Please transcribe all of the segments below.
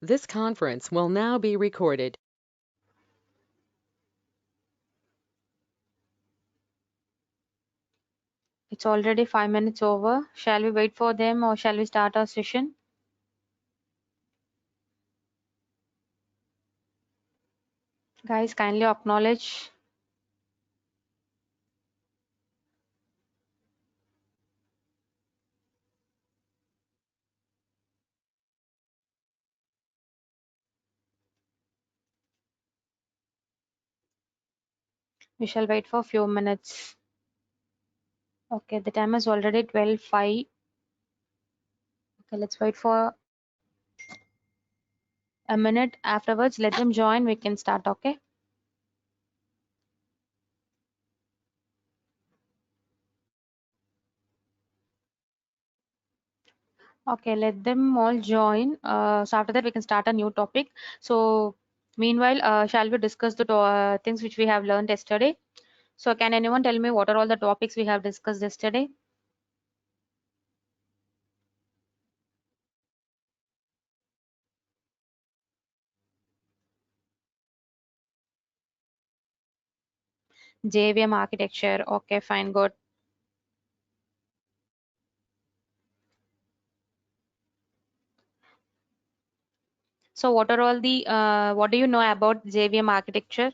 This conference will now be recorded. It's already 5 minutes over. Shall we wait for them or shall we start our session? Guys, kindly acknowledge. We shall wait for a few minutes. Okay, the time is already 12:05. Okay, let's wait for a minute. Afterwards, let them join. We can start, okay? Okay, let them all join. So after that, we can start a new topic. So meanwhile, shall we discuss the things which we have learned yesterday? So can anyone tell me what are all the topics we have discussed yesterday? JVM architecture. Okay, fine, good. So what are all the what do you know about JVM architecture?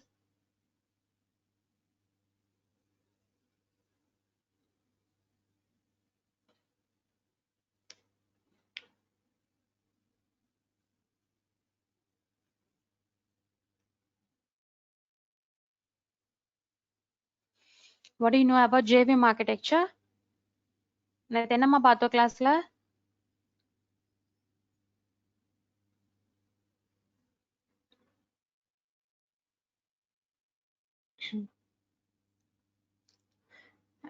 What do you know about JVM architecture? நேத்து என்னம்மா பார்த்தோம் கிளாஸ்ல?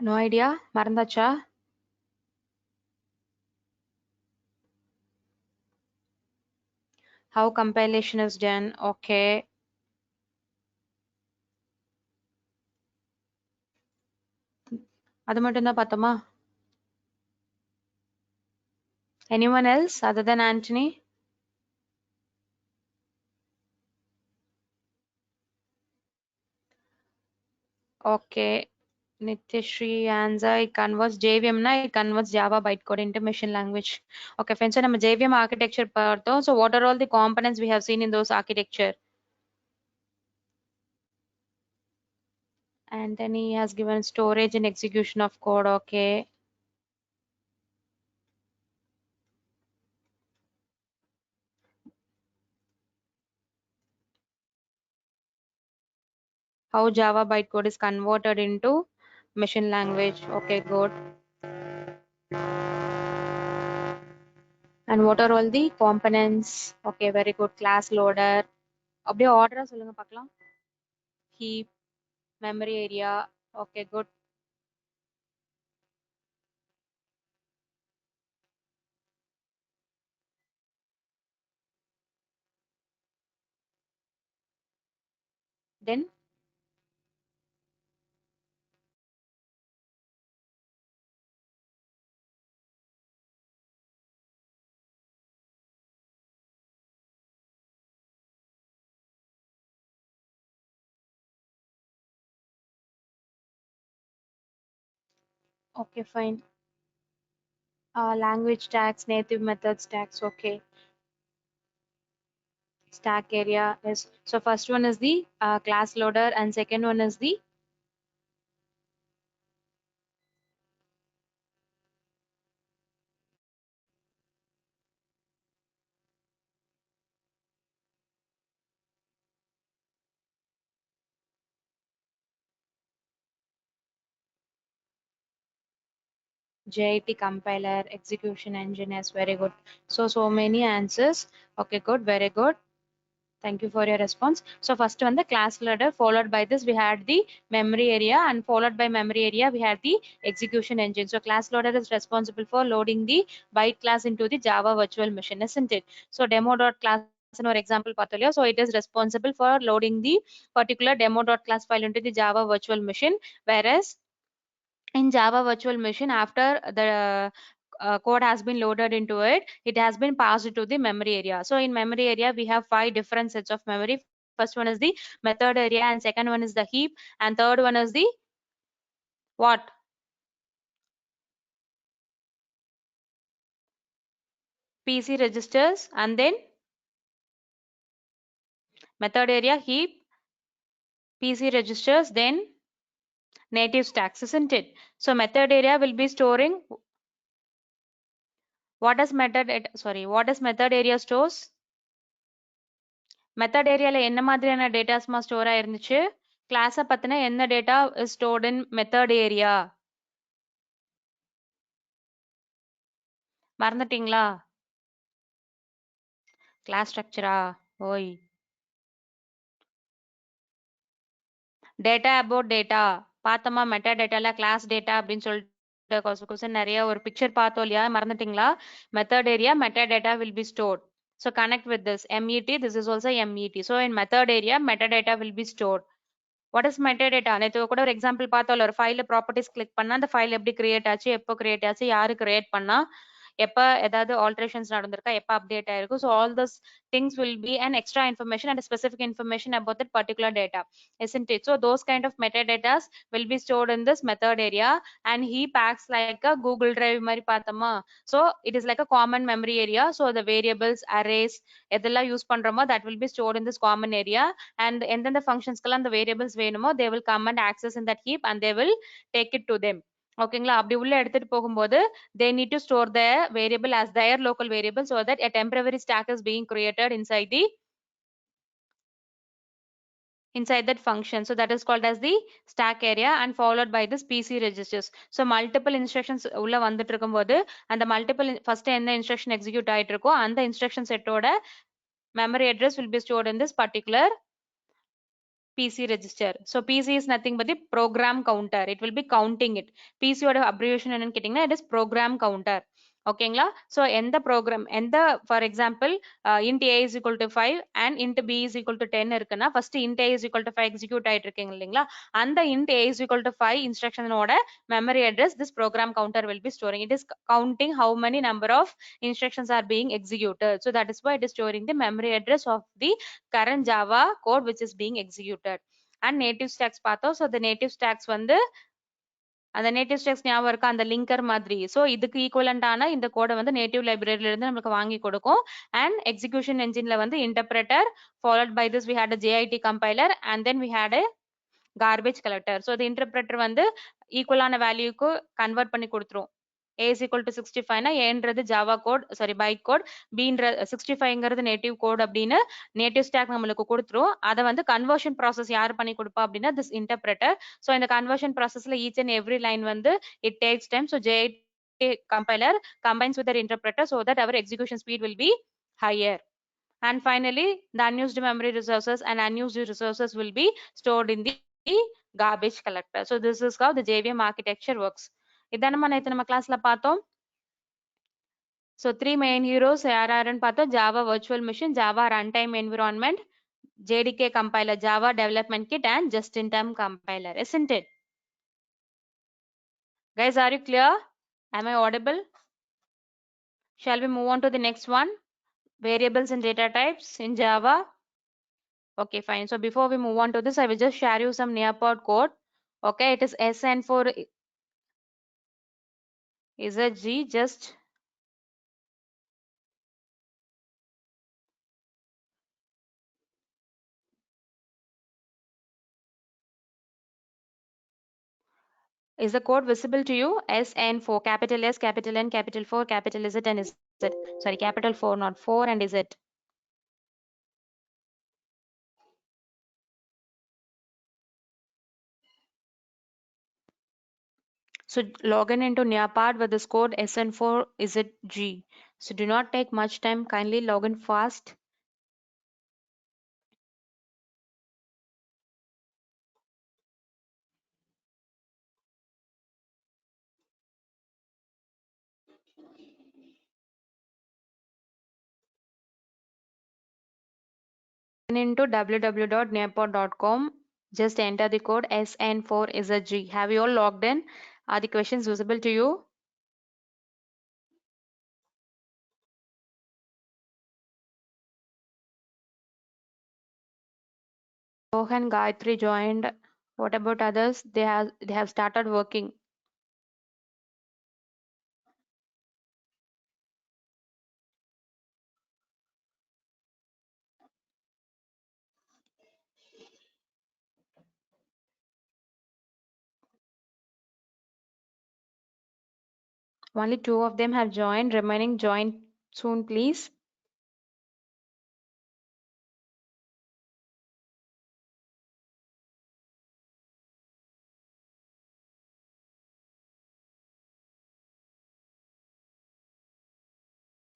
No idea. மறந்தாச்சா? How compilation is done. Okay. அது மட்டும் தான் பார்த்தோமா? Anyone else other than Anthony? Okay. Nitishri answer. It converts JVM na it converts Java bytecode into machine language. Okay, friends. So நம்ம JVM architecture பார்த்தோம். So what are all the components we have seen in those architecture? And then he has given storage and execution of code. Okay. How Java bytecode is converted into machine language. Okay, good. And what are all the components? Okay, very good. Class loader. அப்படியே order சொல்லுங்க பார்க்கலாம். Heap, memory area. Okay, good. Then okay, fine. Language tags, native methods tags. Okay. Stack area is so first one is the class loader and second one is the JIT compiler, execution engine is very good. So many answers. Okay, good, very good. Thank you for your response. So first one, the class loader, followed by this we had the memory area, and followed by memory area we had the execution engine. So class loader is responsible for loading the byte class into the Java virtual machine, isn't it? So demo.class or example patholio. So it is responsible for loading the particular demo.class file into the Java virtual machine, whereas in Java virtual machine, after the code has been loaded into it, it has been passed to the memory area. So in memory area, we have 5 different sets of memory. First one is the method area, and second one is the heap, and third one is the what? PC registers, and then method area, heap, PC registers, then native stacks, isn't it? So method area will be storing what does method area stores? Method ஏரியால என்ன மாதிரியான டேட்டாஸ்மா store ஆயிருந்துச்சு? கிளாஸ பத்தின என்ன data is stored in method area? மறந்துட்டீங்களா? Class ஸ்ட்ரக்சரா? ஓய். Data about data பார்த்தோமா? Meta டேட்டால class data அப்படின்னு சொல்லிட்டு கொஸ்டின் நிறைய ஒரு பிக்சர் பார்த்தோம் இல்லையா? மறந்துட்டீங்களா? Method area meta data will be stored. So connect with this MET. This is also MET. So in method area, metadata will be stored. What is metadata? நேத்து கூட ஒரு எக்ஸாம்பிள் பார்த்தோம்ல, ஒரு ஃபைல்ல ப்ராப்பர்ட்டிஸ் கிளிக் பண்ணா அந்த ஃபைல் எப்படி create ஆச்சு, எப்போ கிரியேட் ஆச்சு, யாரு கிரியேட் பண்ணா, எப்ப ஏதாவது ஆல்டரேஷன்ஸ் நடந்திருக்கா, எப்ப அப்டேட் ஆயிருக்கும். So all those things will be an extra information and a specific information about that particular data, isn't it? So those kind of metadatas will be stored in this method area, and heap acts like a Google Drive மாதிரி பார்த்தோமா? So it is like a common memory area. So the variables, arrays எதெல்லாம் use பண்றோமோ that will be stored in this common area, and எந்தெந்த functionsக்கெல்லாம் அந்த variables வேணுமோ they will come and access in that heap and they will take it to them. ஓகேங்களா? அப்படி உள்ள எடுத்துட்டு போகும்போது they need to store the variable as their local variable so that a temporary stack is being created inside that function. So that is called as the stack area, and followed by this PC registers. So multiple instructions உள்ள வந்துட்டு இருக்கும்போது அந்த multiple first என்ன instruction execute ஆயிட்டு இருக்கோ அந்த instruction set ஓட memory address will be stored in this particular PC register. So PC is nothing but the program counter. It will be counting it. PC ஓட abbreviation என்னன்னு கேட்டிங்கன்னா it is program counter. ஓகேங்களா? So எந்த program for example int a is equal to 5 and int b is equal to 10 இருக்குன்னா first int a is equal to 5 execute ஆயிட்டு இருக்கீங்க இல்லைங்களா? அந்த int a is equal to 5 instruction ஓட memory address this program counter will be storing. It is counting how many number of instructions are being executed. So that is why it is storing the memory address of the current Java code which is being executed. And native stacks பார்த்தோம். So the native stacks வந்து அந்த native stocks ஞாபகம் இருக்கா? அந்த linker மாதிரி. So இதுக்கு ஈக்குவலண்டான இந்த கோடை வந்து நேட்டிவ் லைப்ரரியில இருந்து நமக்கு வாங்கி கொடுக்கும். அண்ட் எக்ஸிகியூஷன் என்ஜின்ல வந்து interpreter, followed by this we had a JIT compiler, and then we had a garbage collector. So the interpreter வந்து ஈக்குவலான வேல்யூக்கு கன்வெர்ட் பண்ணி கொடுத்துரும். A is equal to 65 னா ஏன்றது Java code, sorry byte code, பீன்ற 65ங்கிறது நேட்டிவ் கோட் அப்படின்னு native stack நம்மளுக்கு கொடுத்துரும். அதை வந்து கன்வர்ஷன் ப்ராசஸ் யார் பண்ணி கொடுப்பா அப்படின்னா திஸ் இன்டர்பிரட்டர். ஸோ இந்த கன்வர்ஷன் ப்ராசஸ்ல ஈச் அண்ட் எவ்ரி லைன் வந்து it takes time. So JIT compiler combines with their interpreter so that our execution speed will be higher. And finally, the unused memory resources and unused resources will be stored in the garbage collector. So this is how the JVM architecture works. இதான் நம்ம கிளாஸ்ல பார்த்தோம். So three main heroes யாராருன்னு பார்த்தோம். Java virtual machine, Java runtime environment, JDK compiler, Java development kit, and just-in-time compiler, isn't it? Guys, are you clear? Am I audible? Shall we move on to the next one? Variables and data types in Java. Okay, fine. So before we move on to this, I will just share you some Neopod code. Okay, it is SN for ZG. Just is the code visible to you? SN4, capital S, capital N, capital 4, capital Z, and Z. Sorry, capital 4, not 4 and Z. So log in into Neopod with this code SN4ZG. So do not take much time. Kindly log in fast. Into www.neopod.com. Just enter the code SN4ZG. Have you all logged in? Are the questions visible to you? Rohan, Gayatri joined. What about others? They have started working. Only two of them have joined. Remaining join soon, please.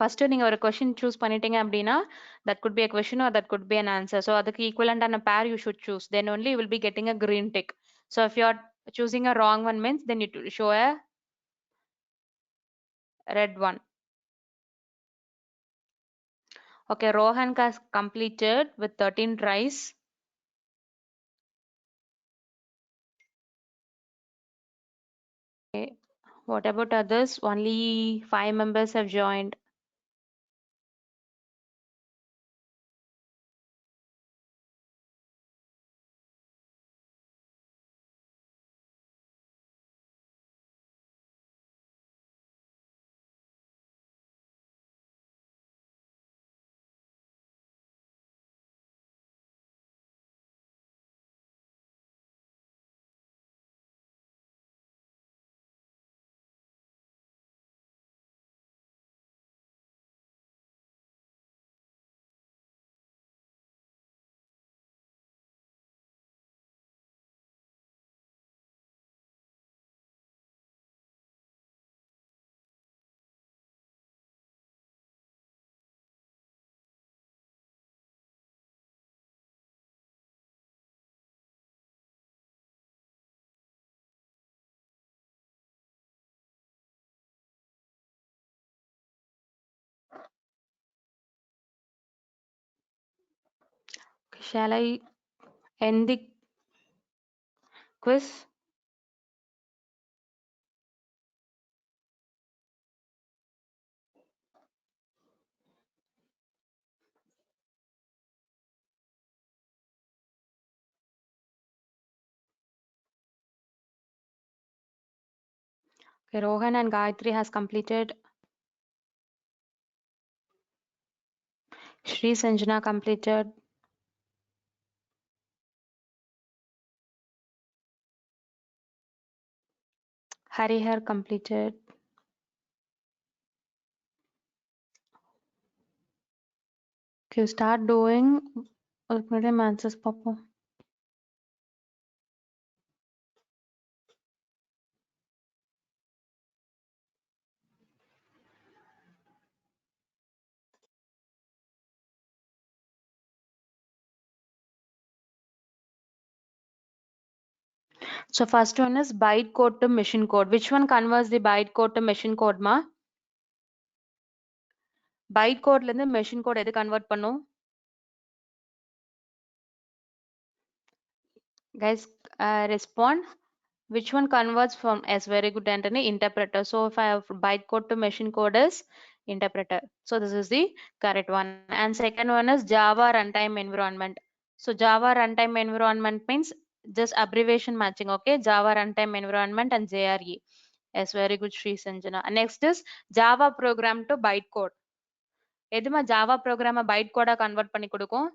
First நீங்க ஒரு question choose பண்ணிட்டீங்க அப்படின்னா that could be a question or that could be an answer. So அதுக்கு equivalent ஆன pair you should choose. Then only you will be getting a green tick. So if you are choosing a wrong one means then you show a red one. Okay, Rohan has completed with 13 tries. Okay. What about others? Only 5 members have joined. Okay, shall I end the quiz? Okay, Rohan and Gayatri has completed. Shri Sanjana completed. Harihar completed. Okay, start doing. Answers, Papa. So first one is byte code to machine code. Which one converts the byte code to machine code, ma? Byte code இருந்து machine code எது convert பண்ணும்? Guys, respond. Which one converts from S? Very good, Anthony. Interpreter. So if I have byte code to machine code is interpreter. So this is the correct one. And second one is Java runtime environment. So Java runtime environment means just abbreviation matching. Okay, Java runtime environment and JRE. Yes, very good, Sri Sanjana. Next is Java program to byte code. எதுமா Java program byte code convert பண்ணி கொடுக்கும்?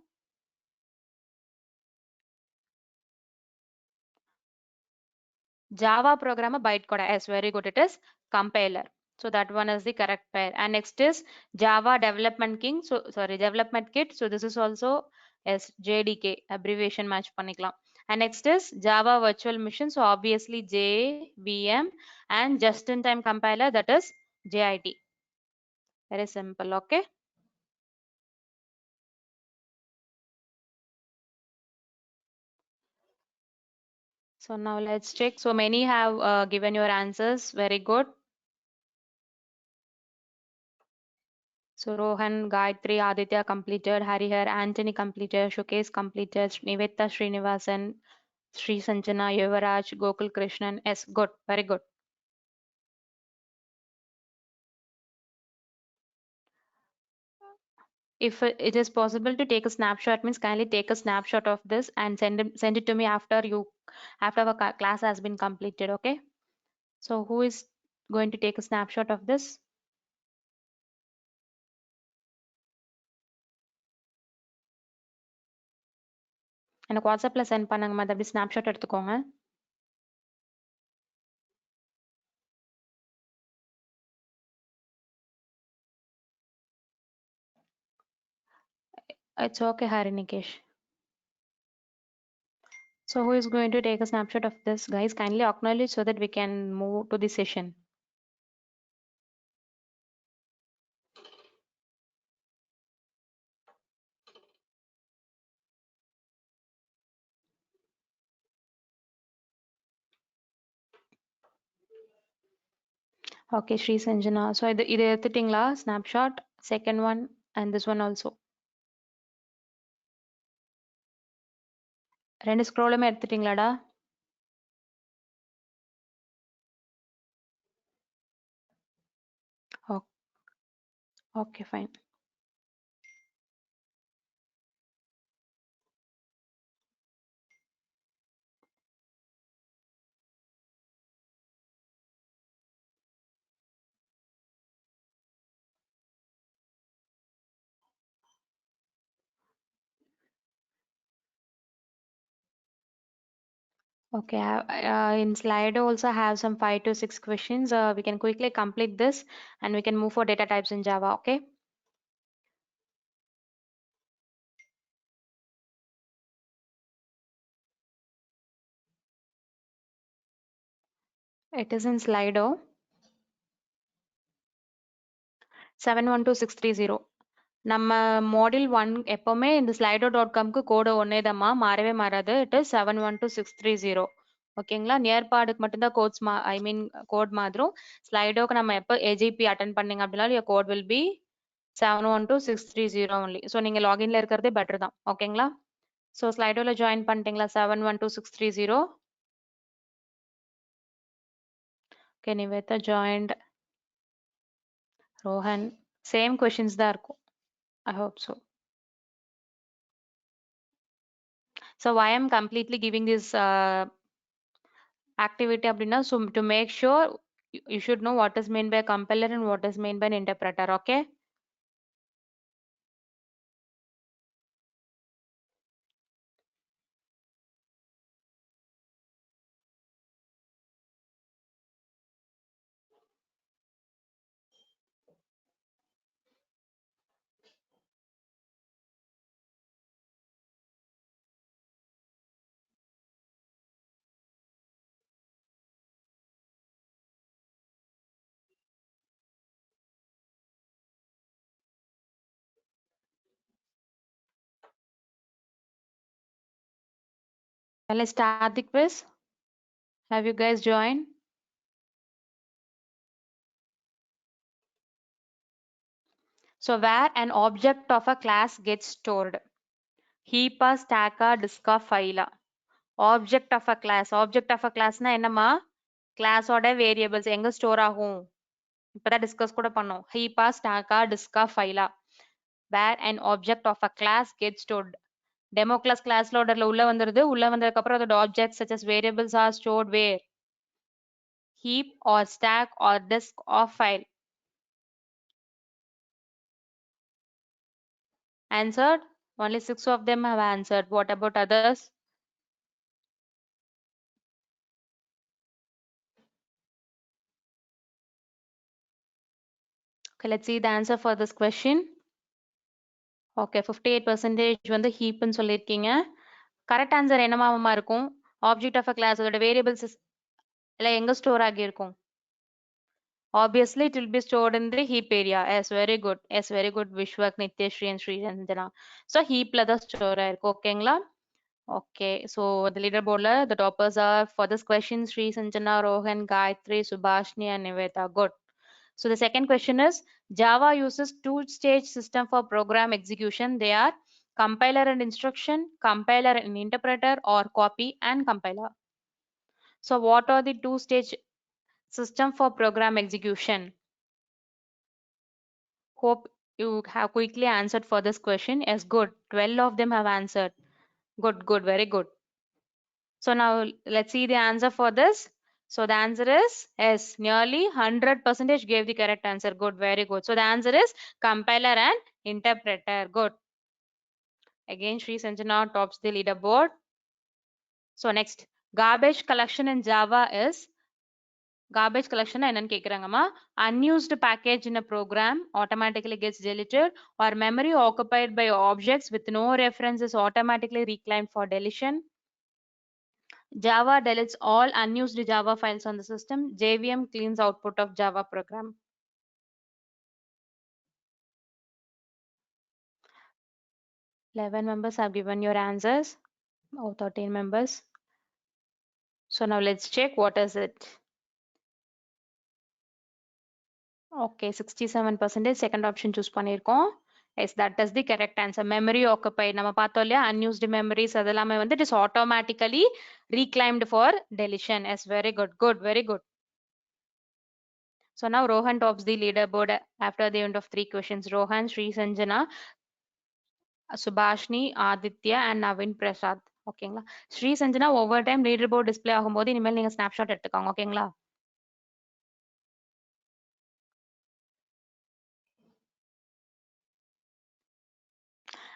Java program bytecode. Yes, very good. It is compiler. So that one is the correct pair. And next is Java development king. So sorry, development kit. So this is also yes, JDK abbreviation match panikalam. And next is Java virtual machine. So obviously JVM and just-in-time compiler, that is JIT. Very simple. Okay. So now let's check. So many have given your answers. Very good. So Rohan, Gayatri, Aditya completed, Harihar, Anthony completed, Showcase completed, Niveta Srinivasan, Sri Sanjana, Yuvaraj, Gokul Krishnan. Yes, good, very good. If it is possible to take a snapshot, means kindly take a snapshot of this and send it to me after our class has been completed. Okay. So who is going to take a snapshot of this? எனக்கு வாட்ஸ்அப்ல send பண்ணுங்கம்மா. அதை அப்படி snapshot எடுத்துக்கோங்க. It's okay, Hari Nikesh. So who is going to take a snapshot of this, guys? Kindly acknowledge so that we can move to the session. Okay, Sri Sanjana. So இது எடுத்துட்டீங்களா snapshot? Second one and this one also. ரெண்டு ஸ்க்ரோலுமே எடுத்துட்டீங்களாடா? Okay, fine. Okay, in Slido also have some 5 to 6 questions. We can quickly complete this and we can move for data types in Java. Okay. It is in Slido 712630. நம்ம module 1 எப்பவுமே இந்த slido.comக்கு கோடு ஒன்னேதாம்மா, மாறவே மாறாது. It is 712630. ஓகேங்களா? நியர்பாடுக்கு மட்டும்தான் quotes ஐ மீன் code மாத்திரம். ஸ்லைடோக்கு நம்ம எப்போ ஏஜிபி அட்டன் பண்ணீங்க அப்படின்னாலும் your code will be 712630 only. So நீங்க லாகின்ல இருக்கிறதே பெட்டர் தான். ஓகேங்களா? ஸோ ஸ்லைடோல ஜாயின் பண்ணிட்டீங்களா? 712630. Okay, Nivetha joined. Rohan same questions தான் இருக்கும். I hope so. So why I'm completely giving this activity அப்படின்னா, so to make sure you should know what is meant by compiler and what is meant by an interpreter. Okay. Let's start the quiz. Have you guys joined? So where an object of a class gets stored? Heap, stack, disk, file. Object of a class. Object of a class na என்னமா? Class ஓட variables எங்க store ஆகும்? இப்பதான் discuss கூட பண்ணோம். Heap, stack, disk, file. Where an object of a class gets stored. Demo class loaderல உள்ள வந்துருது. உள்ள வந்ததுக்கு அப்புறம் அதோட objects such as variables are stored where? Heap or stack or disk or file. Answered? Only 6 of them have answered. What about others? Okay, let's see the answer for this question. Okay, 58% வந்து heap ன்னு சொல்லிருக்கீங்க. Correct answer என்னமாமா இருக்கும்? Object of a class அதோட variables இல்ல எங்க store ஆகியிருக்கும்? Obviously, it will be stored in the heap area. Yes, very good. Yes, very good. Vishwak, Nityashri and Sri Ranjana. So heap la da store ஆயிருக்கும். ஓகேங்களா? Okay, so the leaderboard, the toppers are for this question Sri Sanjana, Rohan, Gayatri, Subhashni, and Niveta. Good. So the second question is Java uses two-stage system for program execution. They are compiler and instruction, compiler and interpreter, or copy and compiler. So what are the two-stage system for program execution? Hope You have quickly answered for this question. Yes, good. 12 of them have answered. Good, good, very good. So now let's see the answer for this. So the answer is yes, nearly 100% gave the correct answer. Good, very good. So the answer is compiler and interpreter. Good. Again, Sri Sanjana tops the leaderboard. So next, garbage collection in Java is garbage collection என்னன்னு கேக்குறாங்கம்மா. Unused package in a program automatically gets deleted, or memory occupied by objects with no reference is automatically reclaimed for deletion. Java deletes all unused Java files on the system. JVM cleans output of Java program. 11 members have given your answers. Oh, 13 members. So now let's check what is it. Okay, 67% second option choose பண்ணிருக்கோம். Yes, that is the correct answer. Memory occupied. நம்ம பார்த்தோம் இல்லையா unused memories அதெல்லாமே வந்து it is automatically reclaimed for deletion. Yes, very good. Good, very good. So now Rohan tops the leaderboard after the end of 3 questions. Rohan, Sri Sanjana, Subhashni, Aditya and Navin Prasad. ஓகேங்களா ஸ்ரீ சஞ்சனா ஒவ்வொரு time leader board display ஆகும்போது இனிமேல் நீங்க snapshot எடுத்துக்கோங்க ஓகேங்களா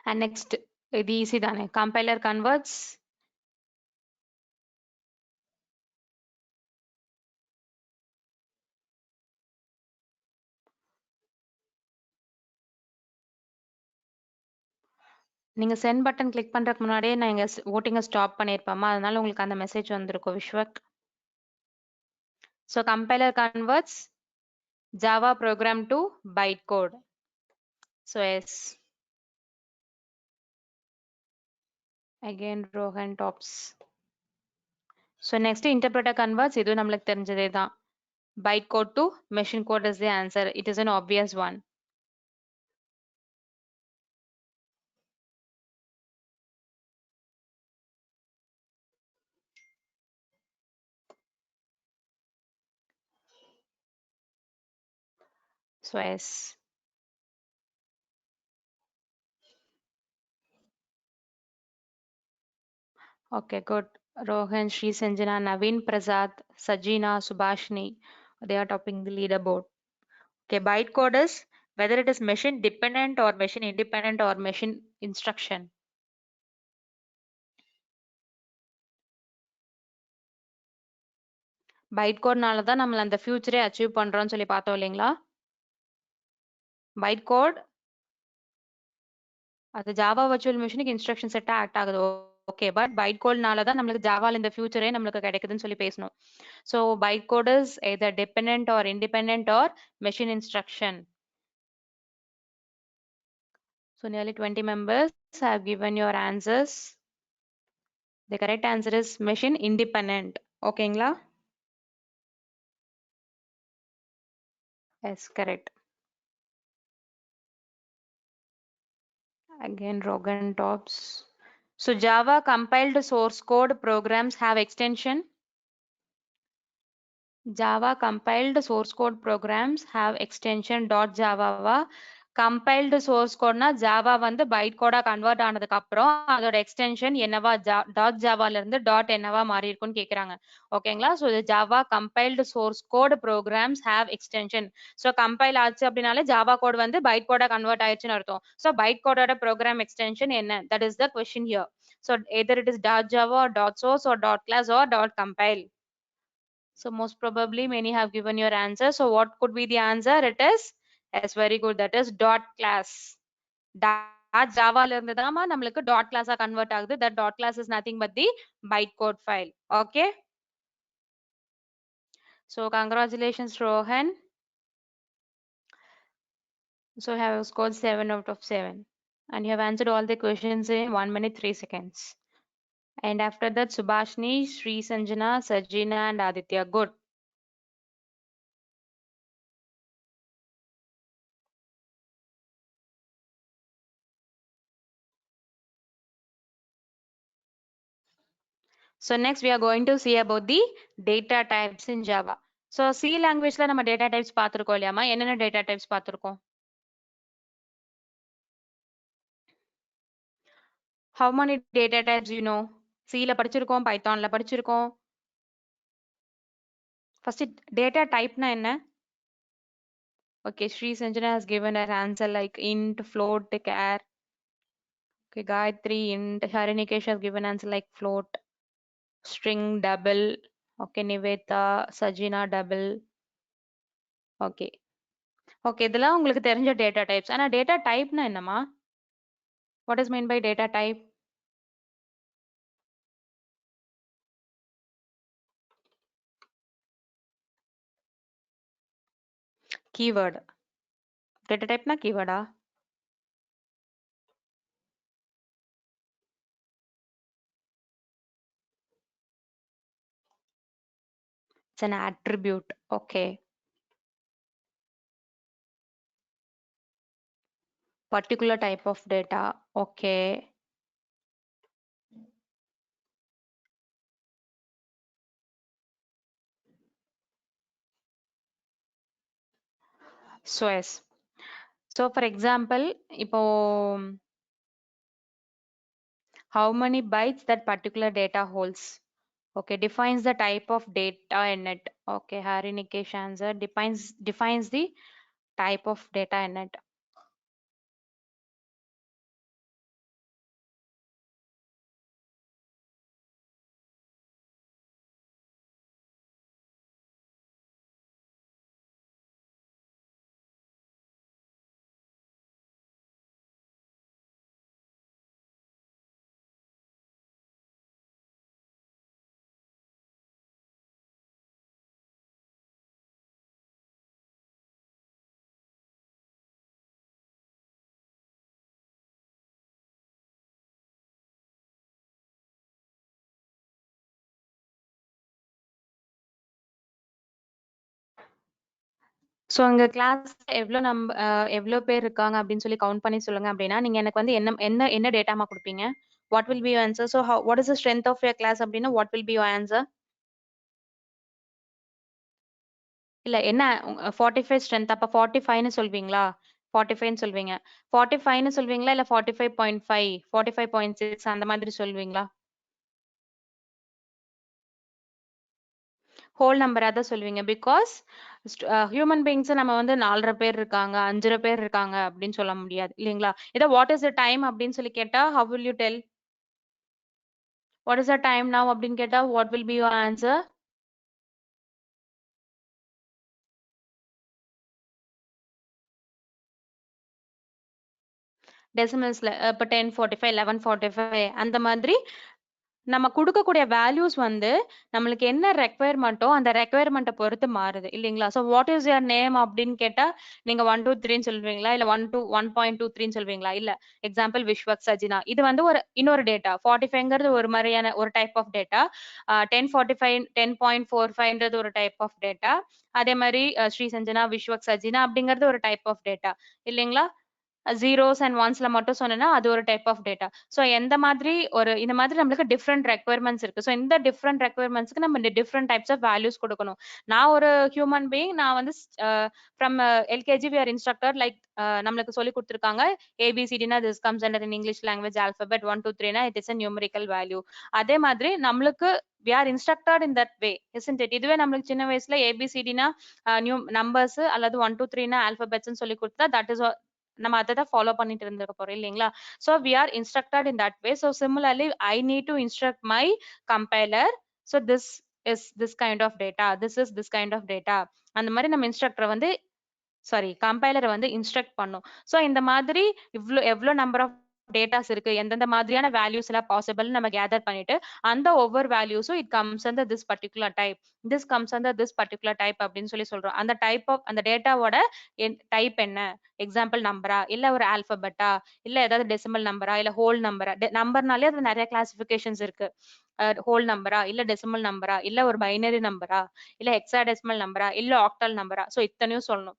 and next இது easy தானே compiler converts நீங்க சென்ட் பட்டன் கிளிக் பண்றதுக்கு முன்னாடியே நான் எங்க ஓட்டிங்க ஸ்டாப் பண்ணிருப்பேமா அதனால உங்களுக்கு அந்த மெசேஜ் வந்திருக்கும் Vishwak so compiler converts Java program to byte code so yes again Rohan tops so next interpreter converts இதுவும் நம்மளுக்கு தெரிஞ்சதே தான் byte code to machine code is the answer it is an obvious one so yes Okay, good. Rohan, Sri Sanjana, Naveen Prasad, Sajina, Subhashni, they are topping the leaderboard. Okay, bytecode is whether it is machine dependent or machine independent or machine instruction. bytecode-னால தான் நம்மள அந்த ஃபியூச்சரே achieve பண்றோம்னு சொல்லி பார்த்தோம் இல்லைங்களா bytecode அது Java virtual மிஷினுக்கு instruction செட்டா ஆக்ட் ஆகுது ஓகே பட் bytecode-னால தான் நம்மளுக்கு ஜாவால இந்த ஃபியூச்சரே நம்மளுக்கு கிடைக்குதுன்னு சொல்லி பேசணும் so bytecode is either dependent or independent or machine instruction. So nearly 20 members have given your answers. The correct answer is machine independent. ஓகேங்களா Yes, correct. Again, Rogan tops. So Java compiled source code programs have extension. Java compiled source code programs have extension .java. Compiled source code na Java வந்து byte code convert ஆனதுக்கு அப்புறம் அதோட extension என்னவா .javaல இருந்து என்னவா மாறி இருக்கும்னு கேக்குறாங்க ஓகேங்களா so the Java compiled source code programs have extension so compile ஆச்சு அப்படினாலே Java code வந்து byte code convert ஆயிடுச்சுன்னு அர்த்தம் so byte code ஓட program extension என்ன that is the question here so either it is .java or .source or .class or .compile. So most probably many have given your answer. So what could be the answer? It is yes, very good. That is dot class. Dot Java இருந்து தாமா நம்மளுக்கு dot class convert ஆகுது. That dot class is nothing but the bytecode file. Okay. So congratulations, Rohan. So you have scored 7 out of 7. And you have answered all the questions in 1 minute 3 seconds. And after that, Subhashni, Sri Sanjana, Sajina, and Aditya. Good. So next we are going to see about the data types in Java. So C languageல நம்ம data types பார்த்திருக்கோம் இல்லையாமா என்னென்ன data types பார்த்திருக்கோம் How many data types you know? C-ல படிச்சிருக்கோம், Python-ல படிச்சிருக்கோம். First data type na என்ன? Okay, Sri Sanjana has given an answer like int, float, char. Okay, Gayatri int. Harinikesh has given answer like float, string, double. Okay, Niveta, Sajina double. Okay. Okay, இதெல்லாம் உங்களுக்கு தெரிஞ்ச data types. ஆனா data type na என்னமா? What is meant by data type? Keyword. Data type na keyword ஆ? It's an attribute. Okay. Particular type of data. Okay. So yes. So for example, இப்போ how many bytes that particular data holds? Okay, defines the type of data in it. Okay, Hari Nikesh answer defines the type of data in it. So உங்க கிளாஸ்ல எவ்வளோ பேர் இருக்காங்க அப்படின்னு சொல்லி count பண்ணி சொல்லுங்க அப்படின்னா நீங்க எனக்கு வந்து என்ன என்ன என்ன டேட்டாமா கொடுப்பீங்க? What will be your answer? So what is the strength of your class அப்படின்னா what will be your answer? இல்ல என்ன 45 ஸ்ட்ரென்த் அப்ப 45ன்னு சொல்வீங்களா? 45ன்னு சொல்வீங்க. 45ன்னு சொல்வீங்களா இல்ல 45.5 45.6 அந்த மாதிரி சொல்வீங்களா? ஹோல் நம்பரா தான் சொல்லுவீங்க. பிகாஸ் ஹியூமன் பீயிங்ஸ் நம்ம வந்து 4.5 பேர் இருக்காங்க, 5 பேர் இருக்காங்க அப்படின்னு சொல்ல முடியாது இல்லைங்களா? இதை வாட் இஸ் த டைம் அப்படின்னு சொல்லி கேட்டா how will you tell? What is the time now அப்படின்னு கேட்டா what will be your answer? டெசிமல்ஸ்ல இப்போ 10:45 11:45 அந்த மாதிரி நம்ம கொடுக்கக்கூடிய வேல்யூஸ் வந்து நம்மளுக்கு என்ன ரெக்குயர்மெண்ட்டோ அந்த ரெக்குயர்மெண்ட்டை பொறுத்து மாறுது இல்லைங்களா? So what is your name அப்படின்னு கேட்டா நீங்க 123 சொல்வீங்களா இல்ல 1.23 சொல்வீங்களா? இல்ல எக்ஸாம்பிள் விஸ்வக் சஜினா இது வந்து இன்னொரு டேட்டா 45ங்கிறது ஒரு மாதிரியான ஒரு டைப் ஆஃப் டேட்டா, 10:45 10.45ன்றது ஒரு டைப் ஆஃப் டேட்டா, அதே மாதிரி ஸ்ரீ சஞ்சனா விஸ்வக் சஜினா அப்படிங்கிறது ஒரு டைப் ஆஃப் டேட்டா இல்லைங்களா? ஜீரோஸ் அண்ட் ஒன்ஸ்ல மட்டும் சொன்னேன்னா அது ஒரு டைப் ஆஃப் டேட்டா. ஸோ எந்த மாதிரி இந்த மாதிரி நம்மளுக்கு டிஃப்ரெண்ட் ரெக்குயர்மெண்ட்ஸ் இருக்கு. ஸோ இந்த டிஃப்ரெண்ட் ரெக்குயர்மெண்ட்ஸ்க்கு நம்ம டிஃப்ரெண்ட் டைப்ஸ் ஆஃப் வேல்யூஸ் கொடுக்கணும். நான் ஒரு ஹியூமன் பீயிங், நான் வந்து from LKG we are instructor like நம்மளுக்கு சொல்லி கொடுத்துருக்காங்க ஏபிசிடினா this comes under in English language alphabet 1 2 3னா it is a numerical value. அதே மாதிரி நம்மளுக்கு we are instructed in that way, isn't it? இதுவே நம்மளுக்கு சின்ன வயசுல ஏபிசிடினா நியூ நம்பர்ஸ் அல்லது 1 2 3னா ஆல்பபெட்ஸ்னு சொல்லி கொடுத்தா தட் இஸ் நம்ம அதை தான் ஃபாலோ பண்ணிட்டு இருந்திருக்க போறோம் இல்லைங்களா? So we are instructed in that way. So similarly I need to instruct my compiler. So this is this kind of data, this is this kind of data, அந்த மாதிரி நம்ம இன்ஸ்ட்ரக்டரை வந்து கம்பைலரை வந்து இன்ஸ்ட்ரக்ட் பண்ணும். ஸோ இந்த மாதிரி எவ்வளோ நம்பர் ஆஃப் டேட்டாஸ் இருக்கு, எந்தெந்த மாதிரியான வேல்யூஸ் எல்லாம் பாசிபிள் நம்ம கேதர் பண்ணிட்டு அந்த ஒவ்வொரு வேல்யூஸும் இட் கம்ஸ் அந்த this particular type, this comes அந்த திஸ் பர்டிகுலர் டைப் அப்படின்னு சொல்லி சொல்றோம். அந்த டைப் ஆஃப் அந்த டேட்டாவோட டைப் என்ன? எக்ஸாம்பிள் நம்பரா இல்ல ஒரு ஆல்பபெட்டா இல்ல ஏதாவது டெசிமல் நம்பரா இல்ல ஹோல் நம்பரா? நம்பர்னாலே அது நிறைய கிளாசிபிகேஷன்ஸ் இருக்கு. ஹோல் நம்பரா இல்ல டெசிமல் நம்பரா இல்ல ஒரு பைனரி நம்பரா இல்ல ஹெக்ஸாடெசிமல் நம்பரா இல்ல ஆக்டல் நம்பரா? ஸோ இத்தனையும் சொல்லணும்.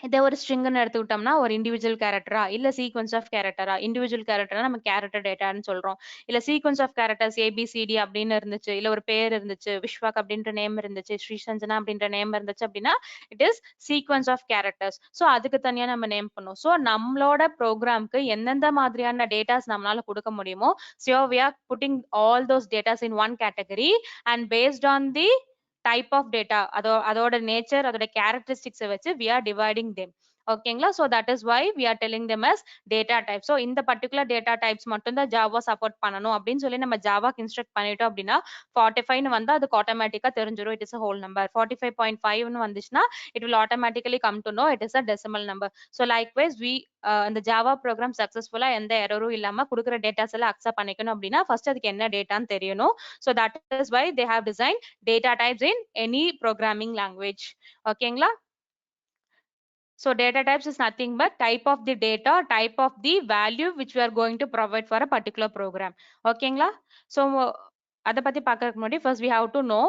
இதே ஒரு ஸ்ட்ரிங்னு எடுத்துக்கிட்டோம்னா ஒரு இண்டிவிஜுவல் கேரக்டரா இல்ல சீக்வன்ஸ் ஆஃப் கேரக்டரா, இண்டிவிஜுவல் கேரக்டரா நம்ம கேரக்டர் டேட்டான்னு சொல்றோம். இல்ல சீக்வன்ஸ் ஆஃப் கேரக்டர்ஸ் ஏபிசிடி அப்படின்னு இருந்துச்சு, இல்ல ஒரு பேர் இருந்துச்சு, விஸ்வாக் அப்படின்ற நேம் இருந்துச்சு, ஸ்ரீசஞ்சனா அப்படின்ற நேம் இருந்துச்சு அப்படின்னா it is sequence of characters. So அதுக்கு தனியா நம்ம நேம் பண்ணும். ஸோ நம்மளோட ப்ரோக்ராம்க்கு எந்தெந்த மாதிரியான டேட்டாஸ் நம்மளால கொடுக்க முடியுமோ, so we are putting all those datas in one category and based on the type of data அதோட நேச்சர் அதோட கேரக்டரிஸ்டிக்ஸை வச்சு we are dividing them. ஓகேங்களா? so that is why we are telling them as data type. so இந்த particular data types மட்டும் தான் Java support பண்ணணும் அப்படின்னு சொல்லி நம்ம ஜாவாக்கு இன்ஸ்ட்ரக்ட் பண்ணிட்டோம் அப்படின்னா 45 ன்னு வந்தா அதுக்கு ஆட்டோமேட்டிக்கா தெரிஞ்சிடும் it is a whole number. 45.5 ன்னு வந்துச்சுன்னா it will automatically come to know it is a decimal number. so likewise we இந்த ஜாவா ப்ரோக்ராம் சக்சஸ்ஃபுல்லா எந்த எரரும் இல்லாம கொடுக்குற டேட்டாஸ் எல்லாம் அக்செப்ட் பண்ணிக்கணும் அப்படின்னா ஃபர்ஸ்ட் அதுக்கு என்ன டேட்டான்னு தெரியணும். so that is why they have designed data types in any programming language. ஓகேங்களா? so data types is nothing but type of the data, type of the value which we are going to provide for a particular program. ஓகேங்களா? so அதை பத்தி பார்க்கறதுக்கு முன்னாடி first we have to know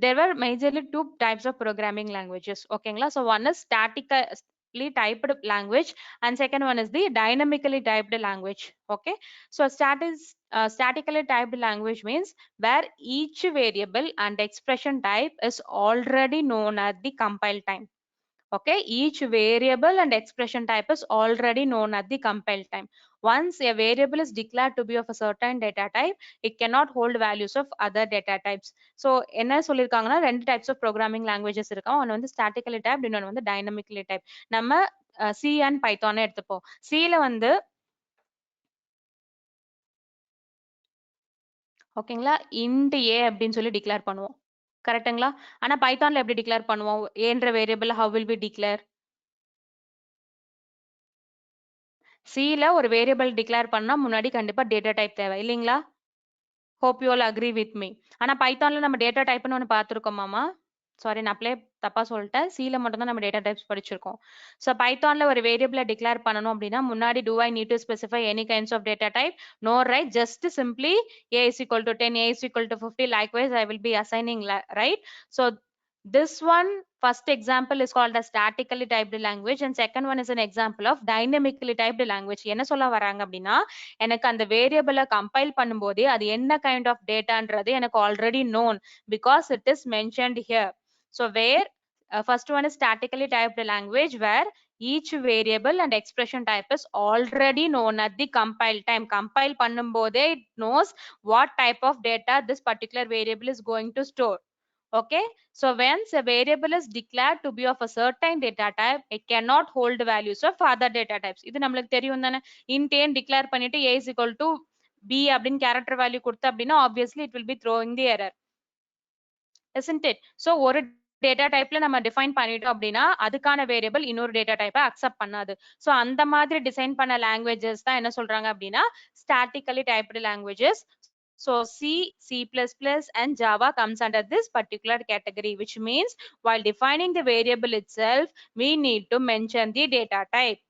there were majorly two types of programming languages. ஓகேங்களா? so one is statically typed language and second one is the dynamically typed language. okay, so statically typed language means where each variable and expression type is already known at the compile time. okay, each variable and expression type is already known at the compile time. once a variable is declared to be of a certain data type, it cannot hold values of other data types. so என்ன சொல்லிருக்காங்கன்னா ரெண்டு types of programming languages இருக்கும். ஒன்னு வந்து statically typed, இன்னொன்னு வந்து dynamically typed. நம்ம C and Python எடுத்துப்போம். C ல வந்து ஓகேங்களா int a அப்படின்னு சொல்லி டிக்ளேர் பண்ணுவோம். கரெக்ட்டுங்களா? ஆனா பைத்தான்ல எப்படி டிக்ளேர் பண்ணுவோம்? ஏன்ற variable how will we declare? சில ஒரு வேரியபிள் டிக்ளேர் பண்ணா முன்னாடி கண்டிப்பா டேட்டா டைப் தேவை இல்லைங்களா? Hope you all agree with me. ஆனா பைத்தான்ல நம்ம டேட்டா டைப்னு ஒன்று பார்த்துருக்கோமாமா? சாரி நான் அப்படியே தப்பா சொல்லிட்டேன். சில மட்டும் தான் நம்ம டேட்டா டைப்ஸ் படிச்சிருக்கோம். ஸோ பைத்தான்ல ஒரு வேரியபிளை டிக்ளேர் பண்ணணும் அப்படின்னா முன்னாடி do I need to specify any kinds of data type? No, right? Just simply a is equal to 10, a is equal to 50. Likewise, I will be assigning, right? So this one first example is called a statically typed language and second one is an example of dynamically typed language. என்ன சொல்ல வராங்க அப்படின்னா எனக்கு அந்த வேரியபிளை compile பண்ணும்போதே அது என்ன kind of டேட்டான்றது எனக்கு already known because it is mentioned here. so where first one is statically typed language where each variable and expression type is already known at the compile time. compile பண்ணும்போதே it knows what type of data this particular variable is going to store. okay, so once a variable is declared to be of a certain data type, it cannot hold values of other data types. இது நம்மளுக்கு தெரியும் தானே? int a declare பண்ணிட்டு a is equal to b அப்படின்னு character value கொடுத்த அப்படின்னா obviously it will be throwing the error, isn't it? so ஒரு data டைப்ல நம்ம டிஃபைன் பண்ணிட்டோம் அப்படின்னா அதுக்கான வேரியபிள் இன்னொரு டேட்டா டைப்பை அக்செப்ட் பண்ணாது. ஸோ அந்த மாதிரி டிசைன் பண்ண லாங்குவேஜஸ் தான் என்ன சொல்றாங்க அப்படின்னா statically typed languages. so C, C++ and Java comes under this particular category, which means while defining the variable itself, we need to mention the data type.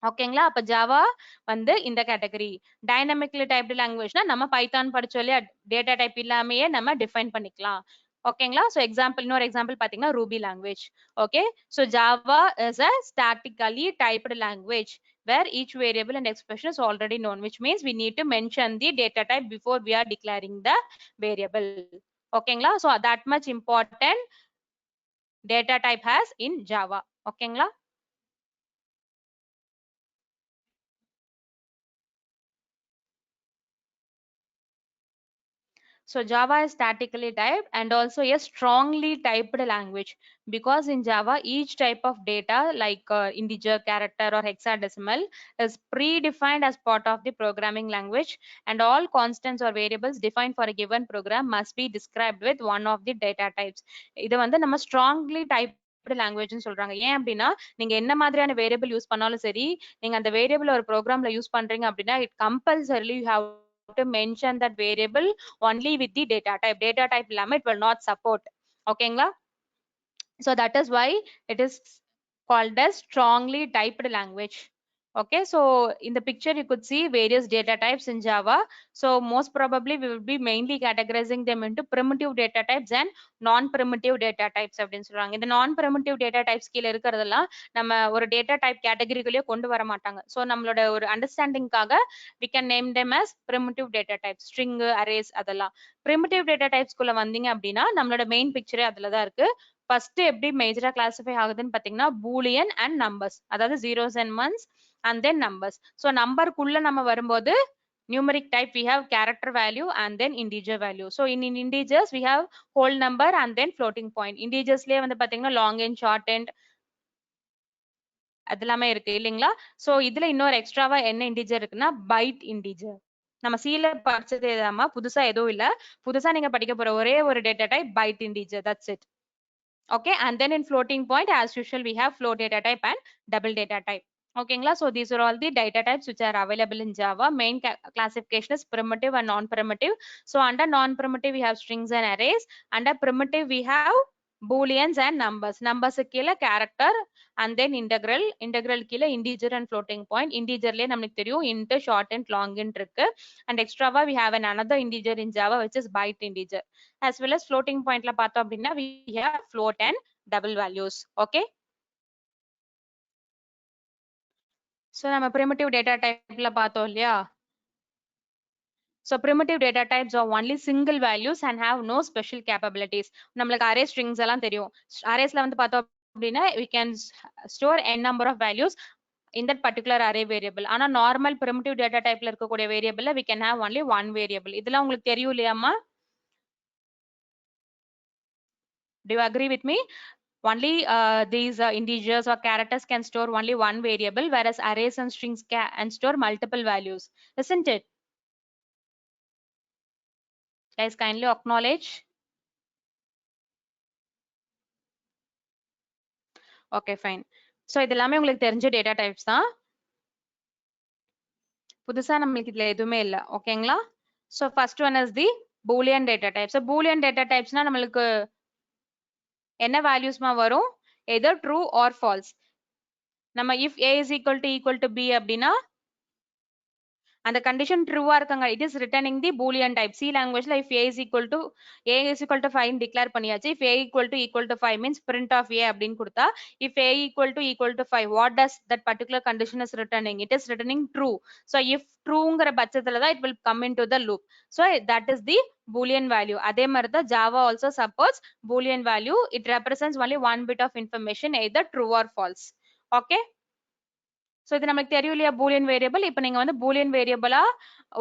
ஓகேங்களா? அப்ப ஜாவா வந்து இந்த கேட்டகரி. டைனமிக்லி டைப்டு லாங்குவேஜ்னா நம்ம Python படிச்சோம் இல்லையா? Data type இல்லாமயே நம்ம define பண்ணிக்கலாம். ஓகேங்களா? ஸோ எக்ஸாம்பிள் இன்னொரு எக்ஸாம்பிள் பார்த்தீங்கன்னா Ruby language. Okay, so Java is a statically typed language where each variable and expression is already known, which means we need to mention the data type before we are declaring the variable. ஓகேங்களா? so that much important data type has in Java. ஓகேங்களா? So Java is statically typed and also a strongly typed language because in Java each type of data like integer, character or hexadecimal is predefined as part of the programming language and all constants or variables defined for a given program must be described with one of the data types. இது வந்து நம்ம strongly typed லாங்குவேஜ்னு சொல்றாங்க. ஏன் அப்படின்னா நீங்க என்ன மாதிரியான variable use பண்ணாலும் சரி நீங்க அந்த வேரியபிள் ஒரு ப்ரோக்ராம்ல யூஸ் பண்றீங்க அப்படின்னா it compulsorily you have to mention that variable only with the data type. Data type illama it will not support. ஓகேங்களா? so that is why it is called as strongly typed language. Okay, so in the picture you could see various data types in Java. So most probably we will be mainly categorizing them into primitive data types and non-primitive data types அப்படின்னு சொல்றாங்க. இந்த non-primitive data types கீழ இருக்கிறதெல்லாம் நம்ம ஒரு data type categoryக்குள்ளே கொண்டு வர மாட்டாங்க. So நம்மளோட ஒரு understandingக்காக we can name them as primitive data types, string, arrays அதெல்லாம். Primitive data types குள்ள வந்தீங்க அப்படின்னா நம்மளோட main picture அதுல தான் இருக்கு. ஃபர்ஸ்ட் எப்படி மேஜரா கிளாசிஃபை ஆகுதுன்னு பாத்தீங்கன்னா பூலியன் அண்ட் நம்பர்ஸ், அதாவது zeros and ones and then numbers. So number குள்ள நம்ம வரும்போது numeric type we have character value and then integer value. So in integers we have whole number and then floating point. Integersலயே வந்து பாத்தீங்கன்னா long end, short end அதெல்லாமே இருக்கு இல்லைங்களா? So இதுல இன்னொரு எக்ஸ்ட்ராவா என்ன இன்டிஜர் இருக்குன்னா பைட் இன்டிஜர். நம்ம சீல படிச்சது ஏதாமா புதுசா எதுவும் இல்ல. புதுசா நீங்க படிக்க போற ஒரே ஒரு data type byte integer. That's it. Okay, and then in floating point as usual we have float data type and double data type. Okay, so these are all the data types which are available in Java. Main classification is primitive and non-primitive. So under non-primitive we have strings and arrays. Under primitive we have booleans and numbers. Numbers கீழ character and then integral. Integral கீழ integer and floating point. Integerலயே நமக்கு தெரியும் int, short int, long int இருக்கு. And extra we have another integer in Java which is byte integer. As well as floating point la பார்த்தோம் அப்படின்னா we have float and double values. Okay, so நம்ம primitive data type la பார்த்தோம் இல்லையா? So primitive data types are only single values and have no special capabilities. நம்மளுக்கு array strings எல்லாம் தெரியும். Arraysல வந்து பார்த்தோம் அப்படின்னா we can store n number of values in that particular array variable. ஆனா normal primitive data typeல இருக்கக்கூடிய variable we can have only one variable. இதெல்லாம் உங்களுக்கு தெரியும் இல்லையாமா? Do you agree with me? Only these integers or characters can store only one variable, whereas arrays and strings can store multiple values, isn't it? Guys, kindly acknowledge. Okay, fine. So இதெல்லாமே உங்களுக்கு தெரிஞ்ச data types தான். புதுசா நம்மளுக்கு இதுல எதுவுமே இல்ல. ஓகேங்களா? So first one is the boolean data type. So boolean data typesனா நம்மளுக்கு என்ன valuesமா வரும்? Either true or false. நம்ம if a is equal to b அப்படின்னா and the condition true இருக்கங்க, it is returning the boolean type. C language if a is equal to 5 declare பண்ணியாச்சு. If a equal to 5 means print of a அப்படின்னு கொடுத்தா if a equal to 5 what does that particular condition is returning? It is returning true. So if trueங்கிற பட்சத்துல தான் it will come into the loop. So that is the boolean value. அதே மாதிரி தான் Java also supports boolean value. It represents only one bit of information either true or false. Okay, so இது நமக்கு தெரியும் இல்லையா boolean variable. இப்போ நீங்க வந்து boolean variable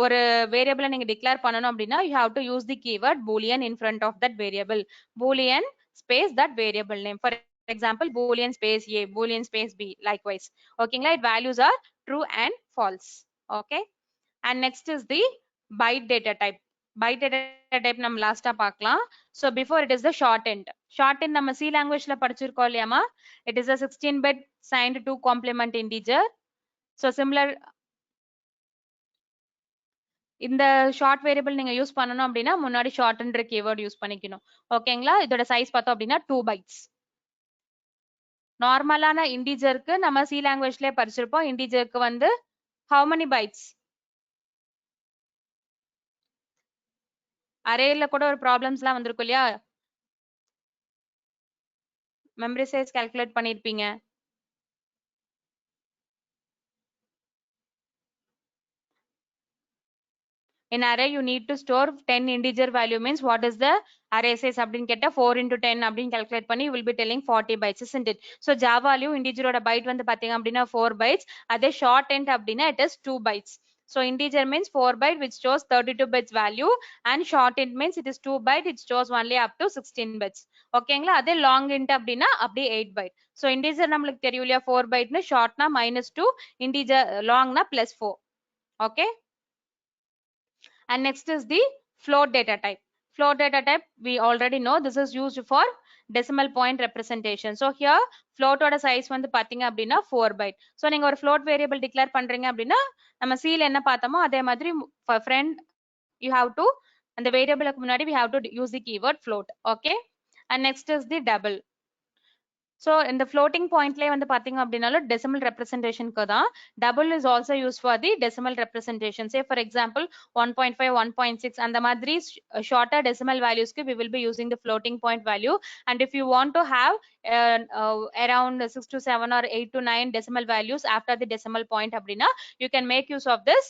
ஒரு variable நீங்க declare பண்ணனும் அப்படின்னா you have to use the keyword boolean in front of that variable. Boolean space that variable name. For example, boolean space a, boolean space b, likewise. Okay, it values are true and false. Okay, and next is the byte data type. Byte data type நம்ம லாஸ்டா பார்க்கலாம். So before it is the shortened. Shortened நம்ம C languageல படிச்சிருக்கோம் இல்லையாமா? It is a 16-bit signed to complement integer. So similar இந்த short variable நீங்க use பண்ணனும் அப்படின்னா முன்னாடி ஷார்ட்ன்ற கீவேர்ட் யூஸ் பண்ணிக்கணும். ஓகேங்களா? இதோட சைஸ் பார்த்தோம் அப்படின்னா 2 bytes. நார்மலான இன்டிஜருக்கு நம்ம C லாங்குவேஜ்லயே படிச்சிருப்போம். இன்டிஜருக்கு வந்து how many bytes? அரேல கூட ஒரு ப்ராப்ளம்ஸ்லாம் வந்திருக்கும் இல்லையா? மெமரி சைஸ் கால்குலேட் பண்ணிருப்பீங்க. In array you need to store 10 integer value means what is the array size அப்படின்னு கேட்டா 4 into 10 அப்படின்னு calculate பண்ணி you will be telling 40 bytes, isn't it? So ஜாவாலையும் integer ஓட byte வந்து பாத்தீங்க அப்படின்னா 4 bytes. அதே shortened அப்படின்னா it is 2 bytes. So integer means 4 byte which stores 32 bytes value and shortened means it is 2 byte it stores only up to 16 bytes. ஓகேங்களா? அதே long int அப்படின்னா அப்படியே 8 byte. So integer நம்மளுக்கு தெரியும் இல்லையா 4 byte னு shortனா -2 integer longனா +4. Okay, and next is the float data type. Float data type we already know this is used for decimal point representation. So here float oda size வந்து பாத்தீங்க அப்படின்னா 4 byte. So நீங்க ஒரு float variable declare பண்றீங்க அப்படின்னா நம்ம C ல என்ன பார்த்தோமோ அதே மாதிரி for friend you have to அந்த variable க்கு முன்னாடி we have to use the keyword float. Okay, and next is the double. So in the floating point lay வந்து பாத்தீங்க அப்படினாலும் decimal representation க்கு தான் double is also used for the decimal representation. Say for example 1.5 1.6 அந்த மாதிரி shorter decimal values க்கு we will be using the floating point value. And if you want to have around 6 to 7 or 8 to 9 decimal values after the decimal point அப்படினா you can make use of this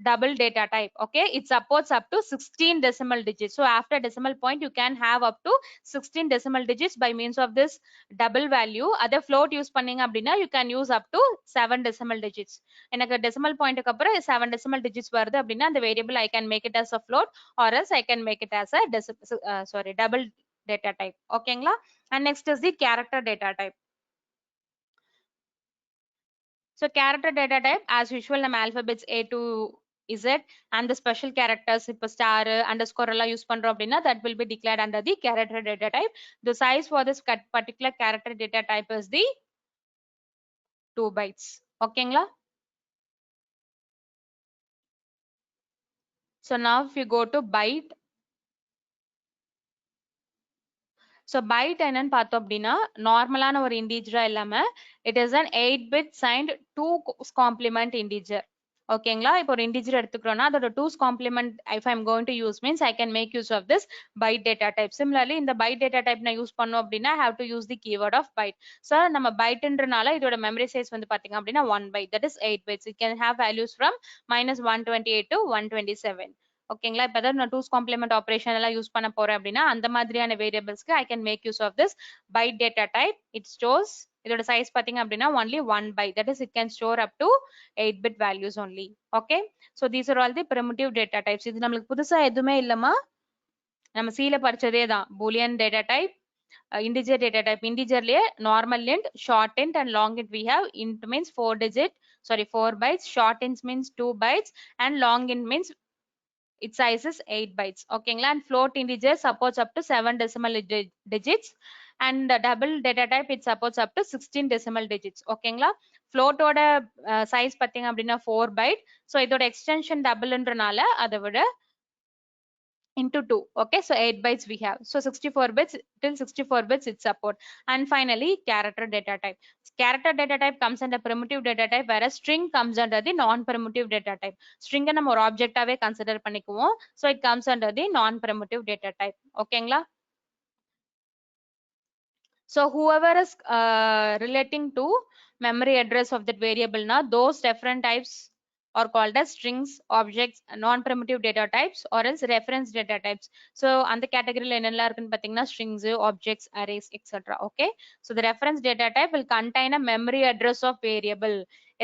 double data type. Okay, it supports up to 16 decimal digits. So after decimal point you can have up to 16 decimal digits by means of this double value. Other float use பண்ணீங்க அப்படின்னா you can use up to 7 decimal digits. எனக்கு decimal point க்கு அப்புறம் 7 decimal digits வருது அப்படின்னா அந்த variable I can make it as a float or else I can make it as a double data type. ஓகேங்களா? And next is the character data type. So character data type as usual நம்ம alphabets A to Z and the special characters இப்ப star underscore எல்லாம் use பண்றோம் அப்படின்னா that will be declared under the character data type. The size for this particular character data type is the 2 bytes. ஓகேங்களா? So now if you go to byte, so byte என்னன்னு பார்த்தோம் அப்படின்னா நார்மலான ஒரு இண்டீஜரா இல்லாம it is an 8-bit signed 2's complement integer. ஓகேங்களா? இப்போ ஒரு இண்டீஜர் எடுத்துக்கிறோம்னா அதோட 2's complement if I'm going to use means I can make use of this byte data type. Similarly இந்த byte data type நான் யூஸ் பண்ணோம் அப்படின்னா I have to use the keyword of byte. So நம்ம byteன்றனால இதோட memory size வந்து பாத்தீங்க அப்படின்னா 1 byte, that is 8 bytes. It can have values from -128 to 127. ஓகேங்களா? இப்போ நான் 2's complement operation எல்லாம் யூஸ் பண்ண போறேன் அப்படின்னா அந்த மாதிரியான வேரியபிள்ஸ்க்கு I can make use of this byte data type. It stores இதோட size பாத்தீங்க அப்படின்னா only 1 byte, that is it can store up to 8-bit values only. Okay, so these are all the primitive data types. இது நம்மளுக்கு புதுசா எதுவுமே இல்லமா, நம்ம சீல படிச்சதே தான். boolean data type, integer data type. Integerலயே normal int, short int and long int we have. Int means 4 bytes, short int means 2 bytes and long int means its size is 8 bytes. ஓகேங்களா? and float integer supports up to 7 decimal digits and double data type it supports up to 16 decimal digits. ஓகேங்களா? float ஓட size பாத்தீங்க அப்படின்னா 4 byte. so இதோட extension doubleன்றனால அதை விட into 2. Okay, so 8 bytes we have. So 64 bits till 64 bits it support. And finally character data type. Character data type comes under primitive data type, whereas string comes under the non-primitive data type. String நம்ம ஒரு object ஆவே consider பண்ணிக்குவோம். So it comes under the non-primitive data type. ஓகேங்களா? So whoever is relating to memory address of that variable na, those different types are called as strings, objects, non-primitive data types or else reference data types. So அந்த கேட்டகரியில என்னெல்லாம் இருக்குன்னு பாத்தீங்கன்னா strings, objects, arrays, etc. Okay, so the reference data type will contain a memory address of variable.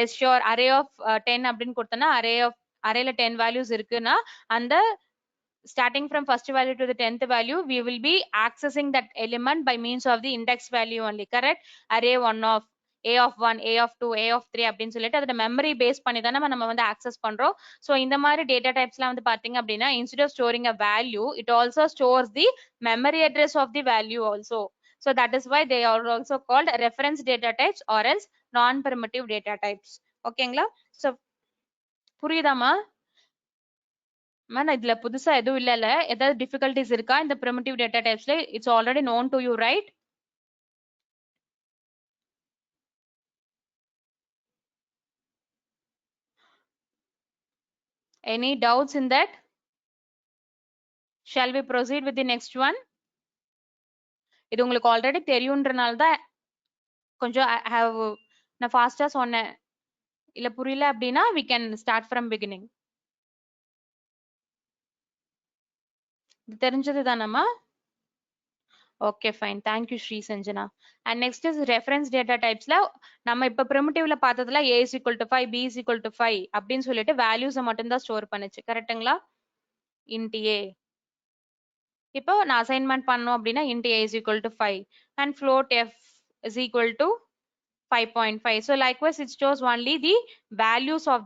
Is sure array of 10 அப்படின்னு கொடுத்தனா arrayல 10 values இருக்குன்னா அந்த starting from first value to the 10th value we will be accessing that element by means of the index value only. Correct? Array 1 of a of 1, a of 2, a of 3 அப்படின்னு சொல்லிட்டு அதோட memory base பண்ணி தான் நம்ம வந்து access பண்றோம். So இந்த மாதிரி டேட்டா டைப்ஸ்லாம் வந்து பாத்தீங்க அப்படின்னா instead of storing a value it also stores the memory address of the value also. So that is why they are also called reference data types or else non-primitive data types. ஓகேங்களா? So புரியுதாமா? இதுல புதுசா எதுவும் இல்லல, ஏதாவது difficulties இருக்கா இந்த primitive data typesல? It's already known to you, right? Any doubts in that? Shall we proceed with the next one? இது உங்களுக்கு ஆல்ரெடி தெரியும்ன்றனால தான் கொஞ்சம் நான் ஃபாஸ்டா சொன்னேன். இல்ல புரியல அப்படின்னா we can start from beginning. இது தெரிஞ்சது தானம்மா? Okay, fine. Thank you, Sri Sanjana. And next is reference data types ல நம்ம இப்ப primitive ல பார்த்ததுல a is equal to 5, b is equal to 5 அப்படின்னு சொல்லிட்டு values மட்டும் தான் ஸ்டோர் பண்ணுச்சு. கரெக்ட்டுங்களா? int a. இப்போ நான் அசைன்மெண்ட் பண்ணோம் அப்படின்னா int a is equal to 5 and float f is equal to 5.5. So likewise it stores only the values of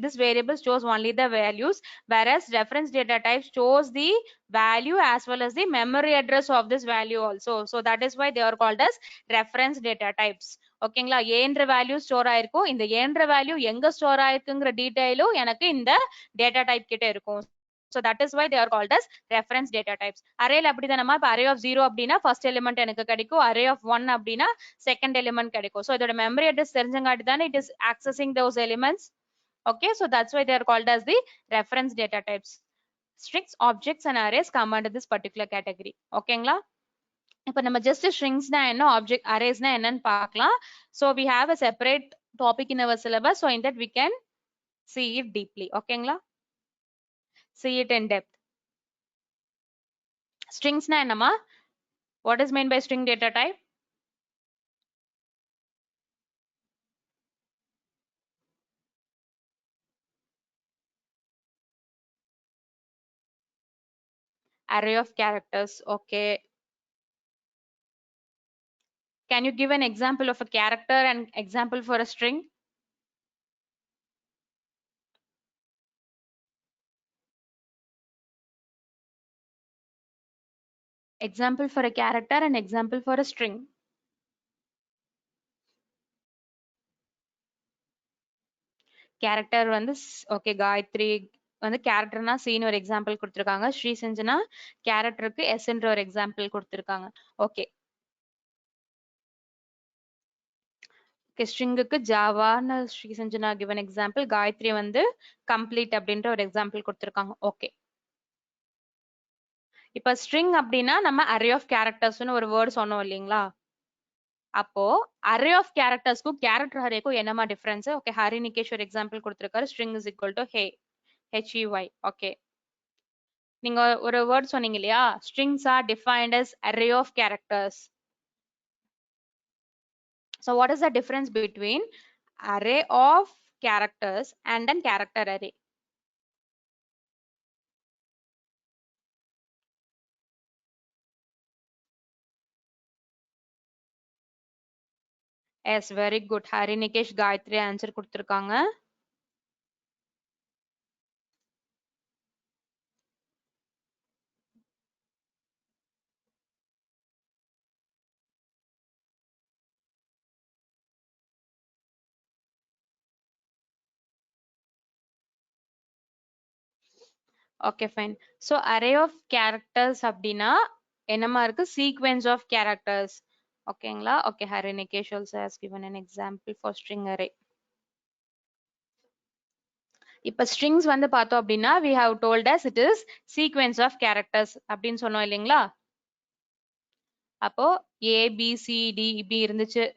this variable stores only the values, whereas reference data type stores the value as well as the memory address of this value also. So that is why they are called as reference data types. ஓகேங்களா? ஏன்ற value store ஆயிருக்கும். இந்த ஏன்ற value எங்க store ஆயிருக்குங்கிற டீடைலும் எனக்கு இந்த data type கிட்ட இருக்கும். So that is why they are called as reference data types. Array la apdi dhanama array of 0 அப்படினா first element எனக்கு கிடைக்கும், array of 1 அப்படினா second element கிடைக்கும். So இதோட memory address தெரிஞ்சங்காட்டி தானே it is accessing those elements. Okay, so that's why they are called as the reference data types. Strings, objects and arrays come under this particular category. ஓகேங்களா? இப்போ நம்ம just strings na என்ன, object arrays na என்னன்னு பார்க்கலாம். So we have a separate topic in our syllabus, so in that we can see it deeply. ஓகேங்களா? See it in depth. Strings na என்னமா? What is meant by string data type? Array of characters. Okay. Can you give an example of a character and example for a string? Example for a character and example for a string. Character வந்து okay, Gayatri வந்து கேரக்டர்னா scene ஒரு example கொடுத்திருக்காங்க, ஸ்ரீ செஞ்சனா கேரக்டருக்கு எஸ்ன்ற ஒரு example கொடுத்திருக்காங்க. Okay, ஸ்ட்ரிங்குக்கு ஜாவான்னு ஸ்ரீ செஞ்சனா given எக்ஸாம்பிள், காயத்ரி வந்து கம்ப்ளீட் அப்படின்ற ஒரு எக்ஸாம்பிள் கொடுத்திருக்காங்க. ஓகே, இப்ப ஸ்ட்ரிங் அப்படின்னா நம்ம அரே ஆஃப் கேரக்டர்ஸ்னு ஒரு வேர்ட் சொன்னோம் இல்லைங்களா? அப்போ அரே ஆஃப் கேரக்டர்ஸ்க்கும் கேரக்டர் அரேக்கும் என்னமா டிஃபரன்ஸ்? ஓகே, ஹரி நிகேஷ் ஒரு எக்ஸாம்பிள் கொடுத்திருக்காரு, string is equal to hey, HEY. Okay, நீங்க ஒரு வேர்ட் சொன்னீங்க இல்லையா, strings are defined as array of characters. So what is the difference between array of characters and then character array? Yes, very good. Hari Nikesh Gayatri answer கொடுத்திருக்காங்க. Okay, fine. So array of characters அப்படின்னா என்னமா இருக்கு? Sequence of characters. ஓகேங்களா? Okay, Hari Nikesh also has given an example for string array. இப்ப strings வந்து பார்த்தோம் அப்படின்னா we have told us it is sequence of characters அப்படின்னு சொன்னோம் இல்லைங்களா? அப்போ A, B, C, D இப்படி இருந்துச்சு.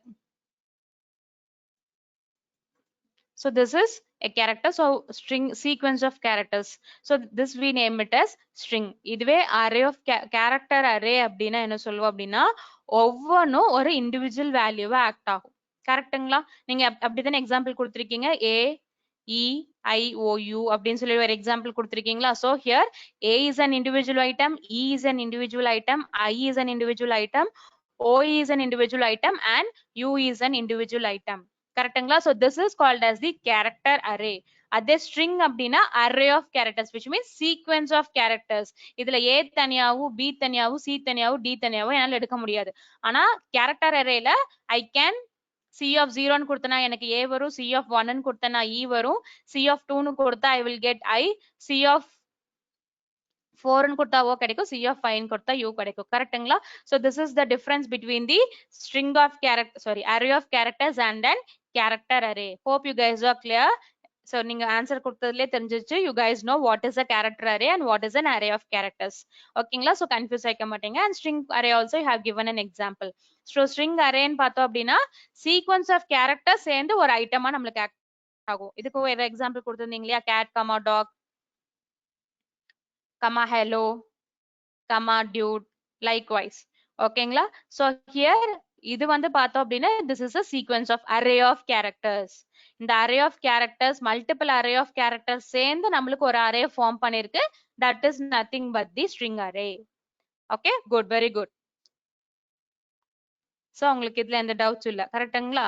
So this is a character, so string sequence of characters. So this we name it as string. இதுவே array of character array அப்படின்னா என்ன சொல்லுவோம் அப்படின்னா ஒவ்வொன்றும் ஒரு இண்டிவிஜுவல் வேல்யூவா ஆக்ட் ஆகும். கரெக்ட்டுங்களா? நீங்க அப்படித்தானே எக்ஸாம்பிள் கொடுத்திருக்கீங்க, A, E, I, O, U அப்படின்னு சொல்லி ஒரு எக்ஸாம்பிள் கொடுத்திருக்கீங்களா? So here A is an individual item, E is an individual item, I is an individual item, O is an individual item and U is an individual item. கரெக்ட்டுங்களா? So this is called as the character array. அதே string அப்படின்னா array of characters, which means sequence of characters. இதுல A தனியாவும் B தனியாவும் C தனியாவும் D தனியாவும் என்னால எடுக்க முடியாது. ஆனா character arrayல I can C of 0 ன்னு கொடுத்தனா எனக்கு A வரும், C of 1 ன்னு கொடுத்தனா E வரும், C of 2 ன்னு கொடுத்தா I will get I, C of 4 ன்னு கொடுத்தா O கிடைக்கும், C of 5 ன்னு கொடுத்தா U கிடைக்கும். கரெக்ட்டுங்களா? So this is the difference between the string of character, sorry, array of characters and then character array. Hope you guys are clear. So நீங்க answer கொடுத்ததுலயே தெரிஞ்சிச்சு, you guys know what is a character array and what is an array of characters. ஓகேங்களா? So confuse ஆயிக்க மாட்டீங்க. And string array also you have given an example. So string array ன்னு பார்த்தோம் அப்படின்னா sequence of characters சேர்ந்து ஒரு ஐட்டமா நம்மளுக்கு act ஆகும். இதுக்கு ஒரு எக்ஸாம்பிள் கொடுத்திருந்தீங்க இல்லையா, cat, dog, hello, dude, likewise. ஓகேங்களா? So here இது வந்து பார்த்தோம் அப்படின்னா this is a sequence of array of characters. இந்த array of characters, multiple array of characters சேர்ந்து நம்மளுக்கு ஒரு array form பண்ணிருக்கு. That is nothing but the string array. Okay, good, very good. So உங்களுக்கு இதுல எந்த doubts இல்ல, கரெக்ட்டுங்களா?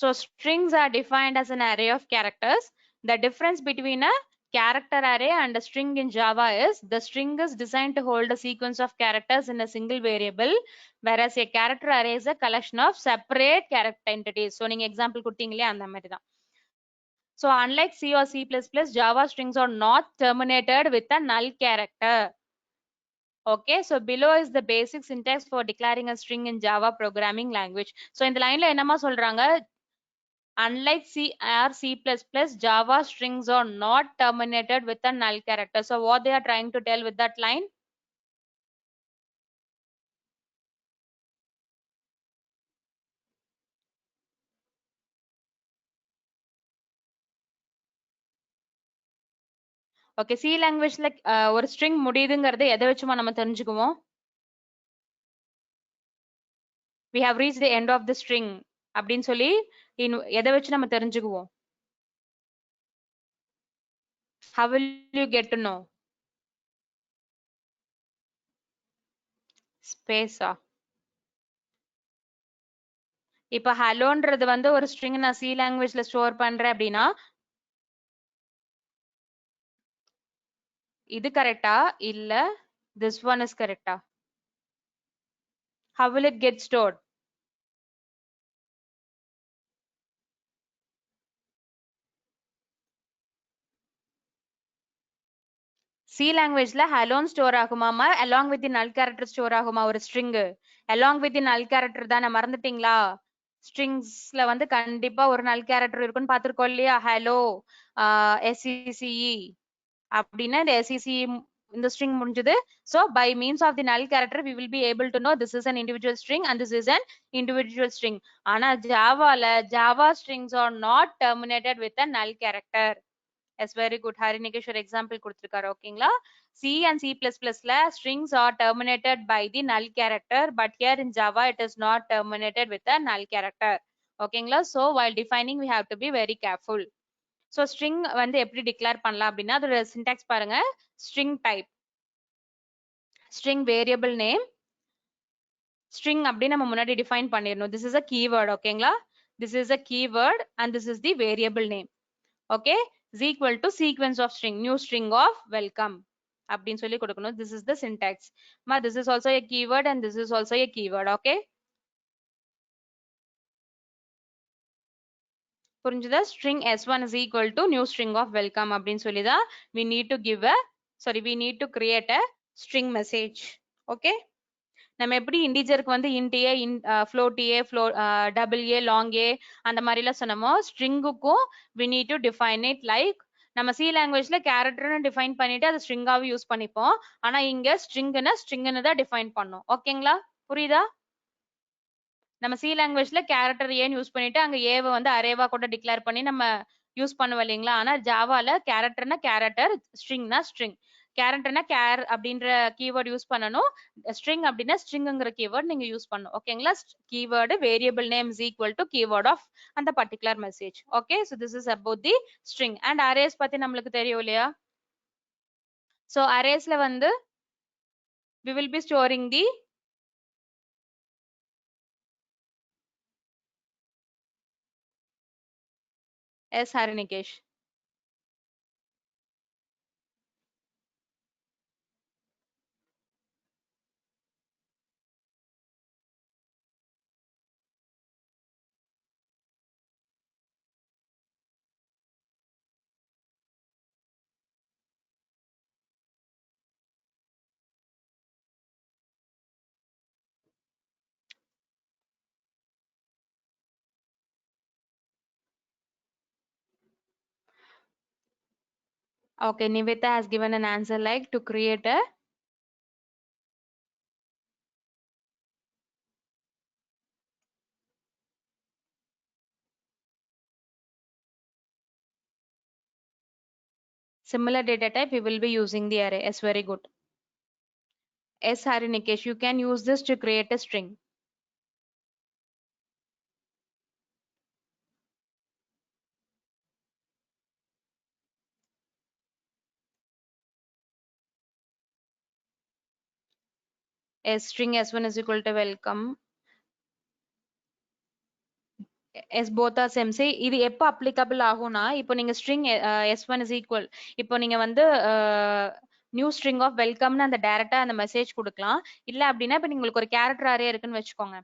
So strings are defined as an array of characters. The difference between a character array and a string in Java is the string is designed to hold a sequence of characters in a single variable, whereas a character array is a collection of separate character entities. So நீங்க example கொடுத்தீங்களே அந்த மாதிரி தான். So unlike C or C++, Java strings are not terminated with a null character. Okay, so below is the basic syntax for declaring a string in Java programming language. So in the line la enama solranga, unlike C or C++, Java strings are not terminated with a null character. So what they are trying to tell with that line? Okay, C language like ஒரு string முடியுதுங்கிறது எதை வச்சுமா நம்ம தெரிஞ்சுக்குவோம்? We have reached the end of the string அப்படின்னு சொல்லி எதை வச்சு நம்ம தெரிஞ்சுக்குவோம்? How will you get to know? Space. இப்ப ஹலோன்றது வந்து ஒரு ஸ்ட்ரிங் நான் சி லாங்குவேஜ்ல ஸ்டோர் பண்றேன் அப்படின்னா இது கரெக்டா இல்ல this one is கரெக்டா? How will it get stored? C லாங்குவேஜ்ல ஹலோன் ஸ்டோர் ஆகுமாமா along with the null character store ஆகுமா ஒரு string? along with the null character தானே, மறந்துட்டீங்களா? ஸ்ட்ரிங்ஸ்ல வந்து கண்டிப்பா ஒரு null character இருக்குன்னு பாத்துருக்கோம் இல்லையா? ஹலோ SCCE அப்படின்னா இந்த SCCE இந்த string முடிஞ்சது. So by means of the null character we will be able to know this is an individual string and this is an individual string. ஆனா ஜாவால Java strings are not terminated with a null character. Yes, very good. Harinekeshwar example கொடுத்திருக்காரு. ஓகேங்களா? C and C++ ல strings are terminated by the null character, but here in Java it is not terminated with a null character. ஓகேங்களா? So while defining we have to be very careful. So string வந்து எப்படி declare பண்ணலாம் அப்படின்னா அதோட syntax பாருங்க. String type, string variable name, string அப்படி நம்ம முன்னாடி define பண்ணிரணும். This is a keyword. ஓகேங்களா? This is a keyword and this is the variable name. Okay, is equal to sequence of string, new string of welcome அப்படின்னு சொல்லி கொடுக்கணும். This is the syntax. Ma, this is also a keyword and this is also a keyword. Okay, புரிஞ்சுதா? string s1 is equal to new string of welcome அப்படின்னு சொல்லி தான் we need to give a we need to create a string message. Okay, நம்ம எப்படி இன்டிஜருக்கு வந்து int a float a float double a long a அந்த மாதிரி எல்லாம் சொன்னோமோ ஸ்ட்ரிங்குக்கும் we need to define it like நம்ம சி லாங்குவேஜ்ல கேரக்டர்னு டிஃபைன் பண்ணிட்டு அது ஸ்ட்ரிங்காவே யூஸ் பண்ணிப்போம். ஆனா இங்க ஸ்ட்ரிங்னு தான் டிஃபைன் பண்ணோம். ஓகேங்களா? புரியுதா? நம்ம சி லாங்குவேஜ்ல கேரக்டர் ஏன்னு யூஸ் பண்ணிட்டு அங்க ஏவை வந்து அரேவா கூட டிக்ளேர் பண்ணி நம்ம யூஸ் பண்ணுவோம் இல்லைங்களா? ஆனா ஜாவால கேரக்டர்னா கேரக்டர், ஸ்ட்ரிங்னா ஸ்ட்ரிங். கேரக்டர்னா கேர் அப்படின்ற கீவேர்ட் யூஸ் பண்ணணும். ஸ்ட்ரிங் அப்படின்னா ஸ்ட்ரிங்ங்கிற கீவேர்ட் நீங்க யூஸ் பண்ணணும். ஓகேங்களா? Keyword variable name is equal to keyword of அந்த particular message. Okay, so this is about the string and arrays பத்தி நம்மளுக்கு தெரியும் இல்லையா? ஸோ அரேஸ்ல வந்து we will be storing the S Harinikesh. Okay, Nivita has given an answer like to create a similar data type, we will be using the array. Yes, very good. S Harinikesh, you can use this to create a string. S string S1 is equal to welcome. S both are same. Say இது எப்போ applicable ஆகும்னா இப்போ நீங்க string S1 is equal, இப்போ நீங்க வந்து new string of வெல்கம்னு அந்த டைரக்டா அந்த மெசேஜ் கொடுக்கலாம். இல்ல அப்படின்னா இப்ப உங்களுக்கு ஒரு கேரக்டர் அரே இருக்குன்னு வச்சுக்கோங்க.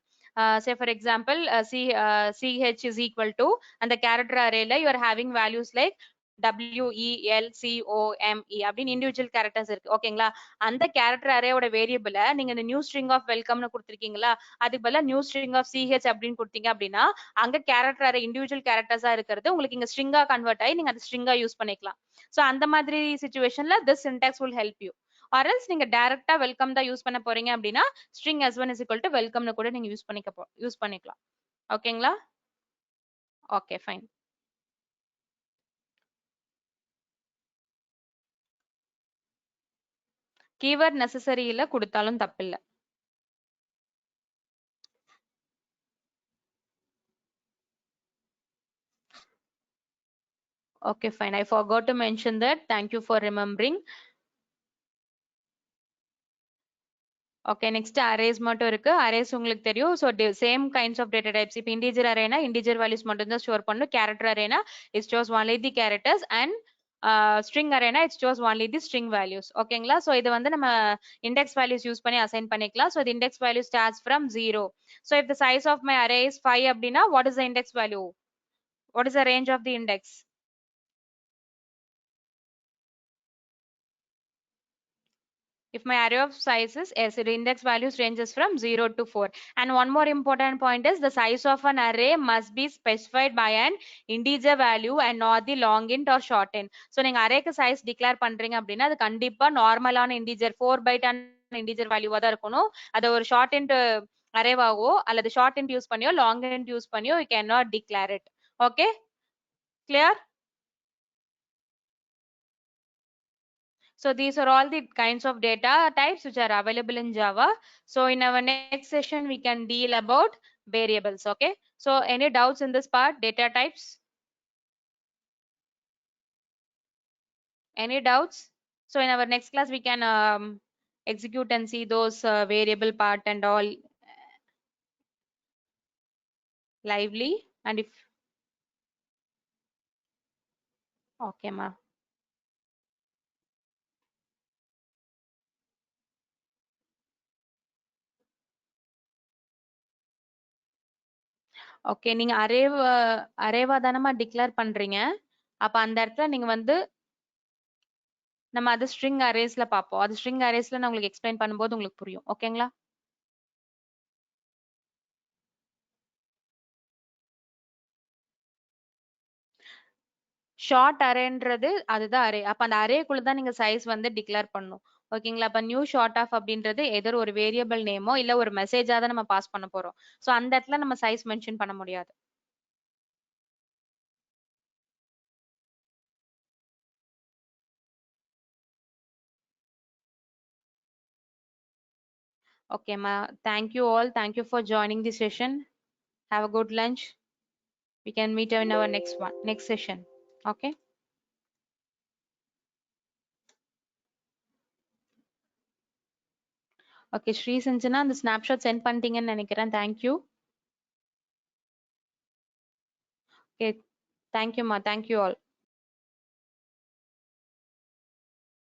say for example, ch is equal to, and the character array la you are having values like WELCOME அப்படின்னு இண்டிவிஜுவல் கேரக்டர்ஸ் இருக்கு ஓகேங்களா. அந்த கேரக்டர் அரேயோட வேரியபிள நீங்க இந்த நியூ ஸ்ட்ரிங் ஆஃப் வெல்கம்னு கொடுத்துருக்கீங்களா, அதுக்கு பதிலா நியூ ஸ்ட்ரிங் ஆஃப் சிஹெச் அப்படின்னு கொடுத்தீங்க அப்படின்னா அங்க கேரக்டர் அரே இண்டிவிஜுவல் கேரக்டர்ஸா இருக்கிறது உங்களுக்கு இங்க ஸ்ட்ரிங்கா கன்வெர்ட் ஆகி நீங்க அந்த ஸ்ட்ரிங்கா யூஸ் பண்ணிக்கலாம். சோ அந்த மாதிரி சிச்சுவேஷன்ல this syntax will help you. or else நீங்க டைரக்டா வெல்கம் தான் யூஸ் பண்ண போறீங்க அப்படின்னா string s1 is equal to welcome னு கூட நீங்க யூஸ் பண்ணிக்கலாம். ஓகேங்களா. Okay fine. கீவேர்ட் நெசசரி இல்ல கொடுத்தாலும் தப்பில்ல. Okay, fine. I forgot to mention that. Thank you for remembering. Okay, next arrays மட்டும் இருக்கு. arrays உங்களுக்கு தெரியும். So same kinds of data types. இப்போ integer arrayனா integer values மட்டும் தான் ஸ்டோர் பண்ணும். character arrayனா it stores only the characters, and string arrayனா it stores only the string values. ஓகேங்களா. so இது வந்து நம்ம index values யூஸ் பண்ணி assign பண்ணிக்கலாம். so the index value starts from 0. so if the size of my array is 5 அப்படின்னா what is the index value? What is the range of the index? If my array of sizes, yes, the index values ranges from 0 to 4. And one more important point is the size of an array must be specified by an integer value and not the long int or short int. So நீங்க arrayக்கு size declare பண்றீங்க அப்படின்னா அது கண்டிப்பா நார்மலான integer 4 byte integer value தான் இருக்கணும். அது ஒரு short int arrayவாவோ அல்லது short int யூஸ் பண்ணியோ long int யூஸ் பண்ணியோ you cannot declare it. Okay, clear? So these are all the kinds of data types which are available in Java. So in our next session, we can deal about variables. Okay. So any doubts in this part, data types? Any doubts? So in our next class, we can execute and see those variable part and all lively. And if, okay, ma. Okay, நீங்க அரேவா தானமா declare பண்றீங்க. அப்ப அந்த இடத்துல நீங்க வந்து நம்ம அது ஸ்ட்ரிங் அரேஸ்ல பார்ப்போம். அது ஸ்ட்ரிங் அரேஸ்ல நான் உங்களுக்கு எக்ஸ்பிளைன் பண்ணும்போது உங்களுக்கு புரியும். ஓகேங்களா. ஷார்ட் அரேன்றது அதுதான் அரே. அப்ப அந்த அரேக்குள்ள தான் நீங்க சைஸ் வந்து டிக்ளேர் பண்ணணும். ஓகேங்களா. அப்ப நியூ ஷார்ட் ஆஃப் அப்படின்றது எதர் ஒரு வேரியபிள் நேமோ இல்ல ஒரு மெசேஜா தான் நம்ம பாஸ் பண்ண போறோம். சோ அந்த இடத்துல நம்ம சைஸ் மென்ஷன் பண்ண முடியாது. Okay, ma. Thank you all. Thank you for joining the session. Have a good lunch. We can meet in our next session. Okay. Okay, Sri Sanjana, அந்த snapshot send பண்ணிட்டீங்கன்னு நினைக்கிறேன். Thank you. Okay. Thank you, ma. Thank you all.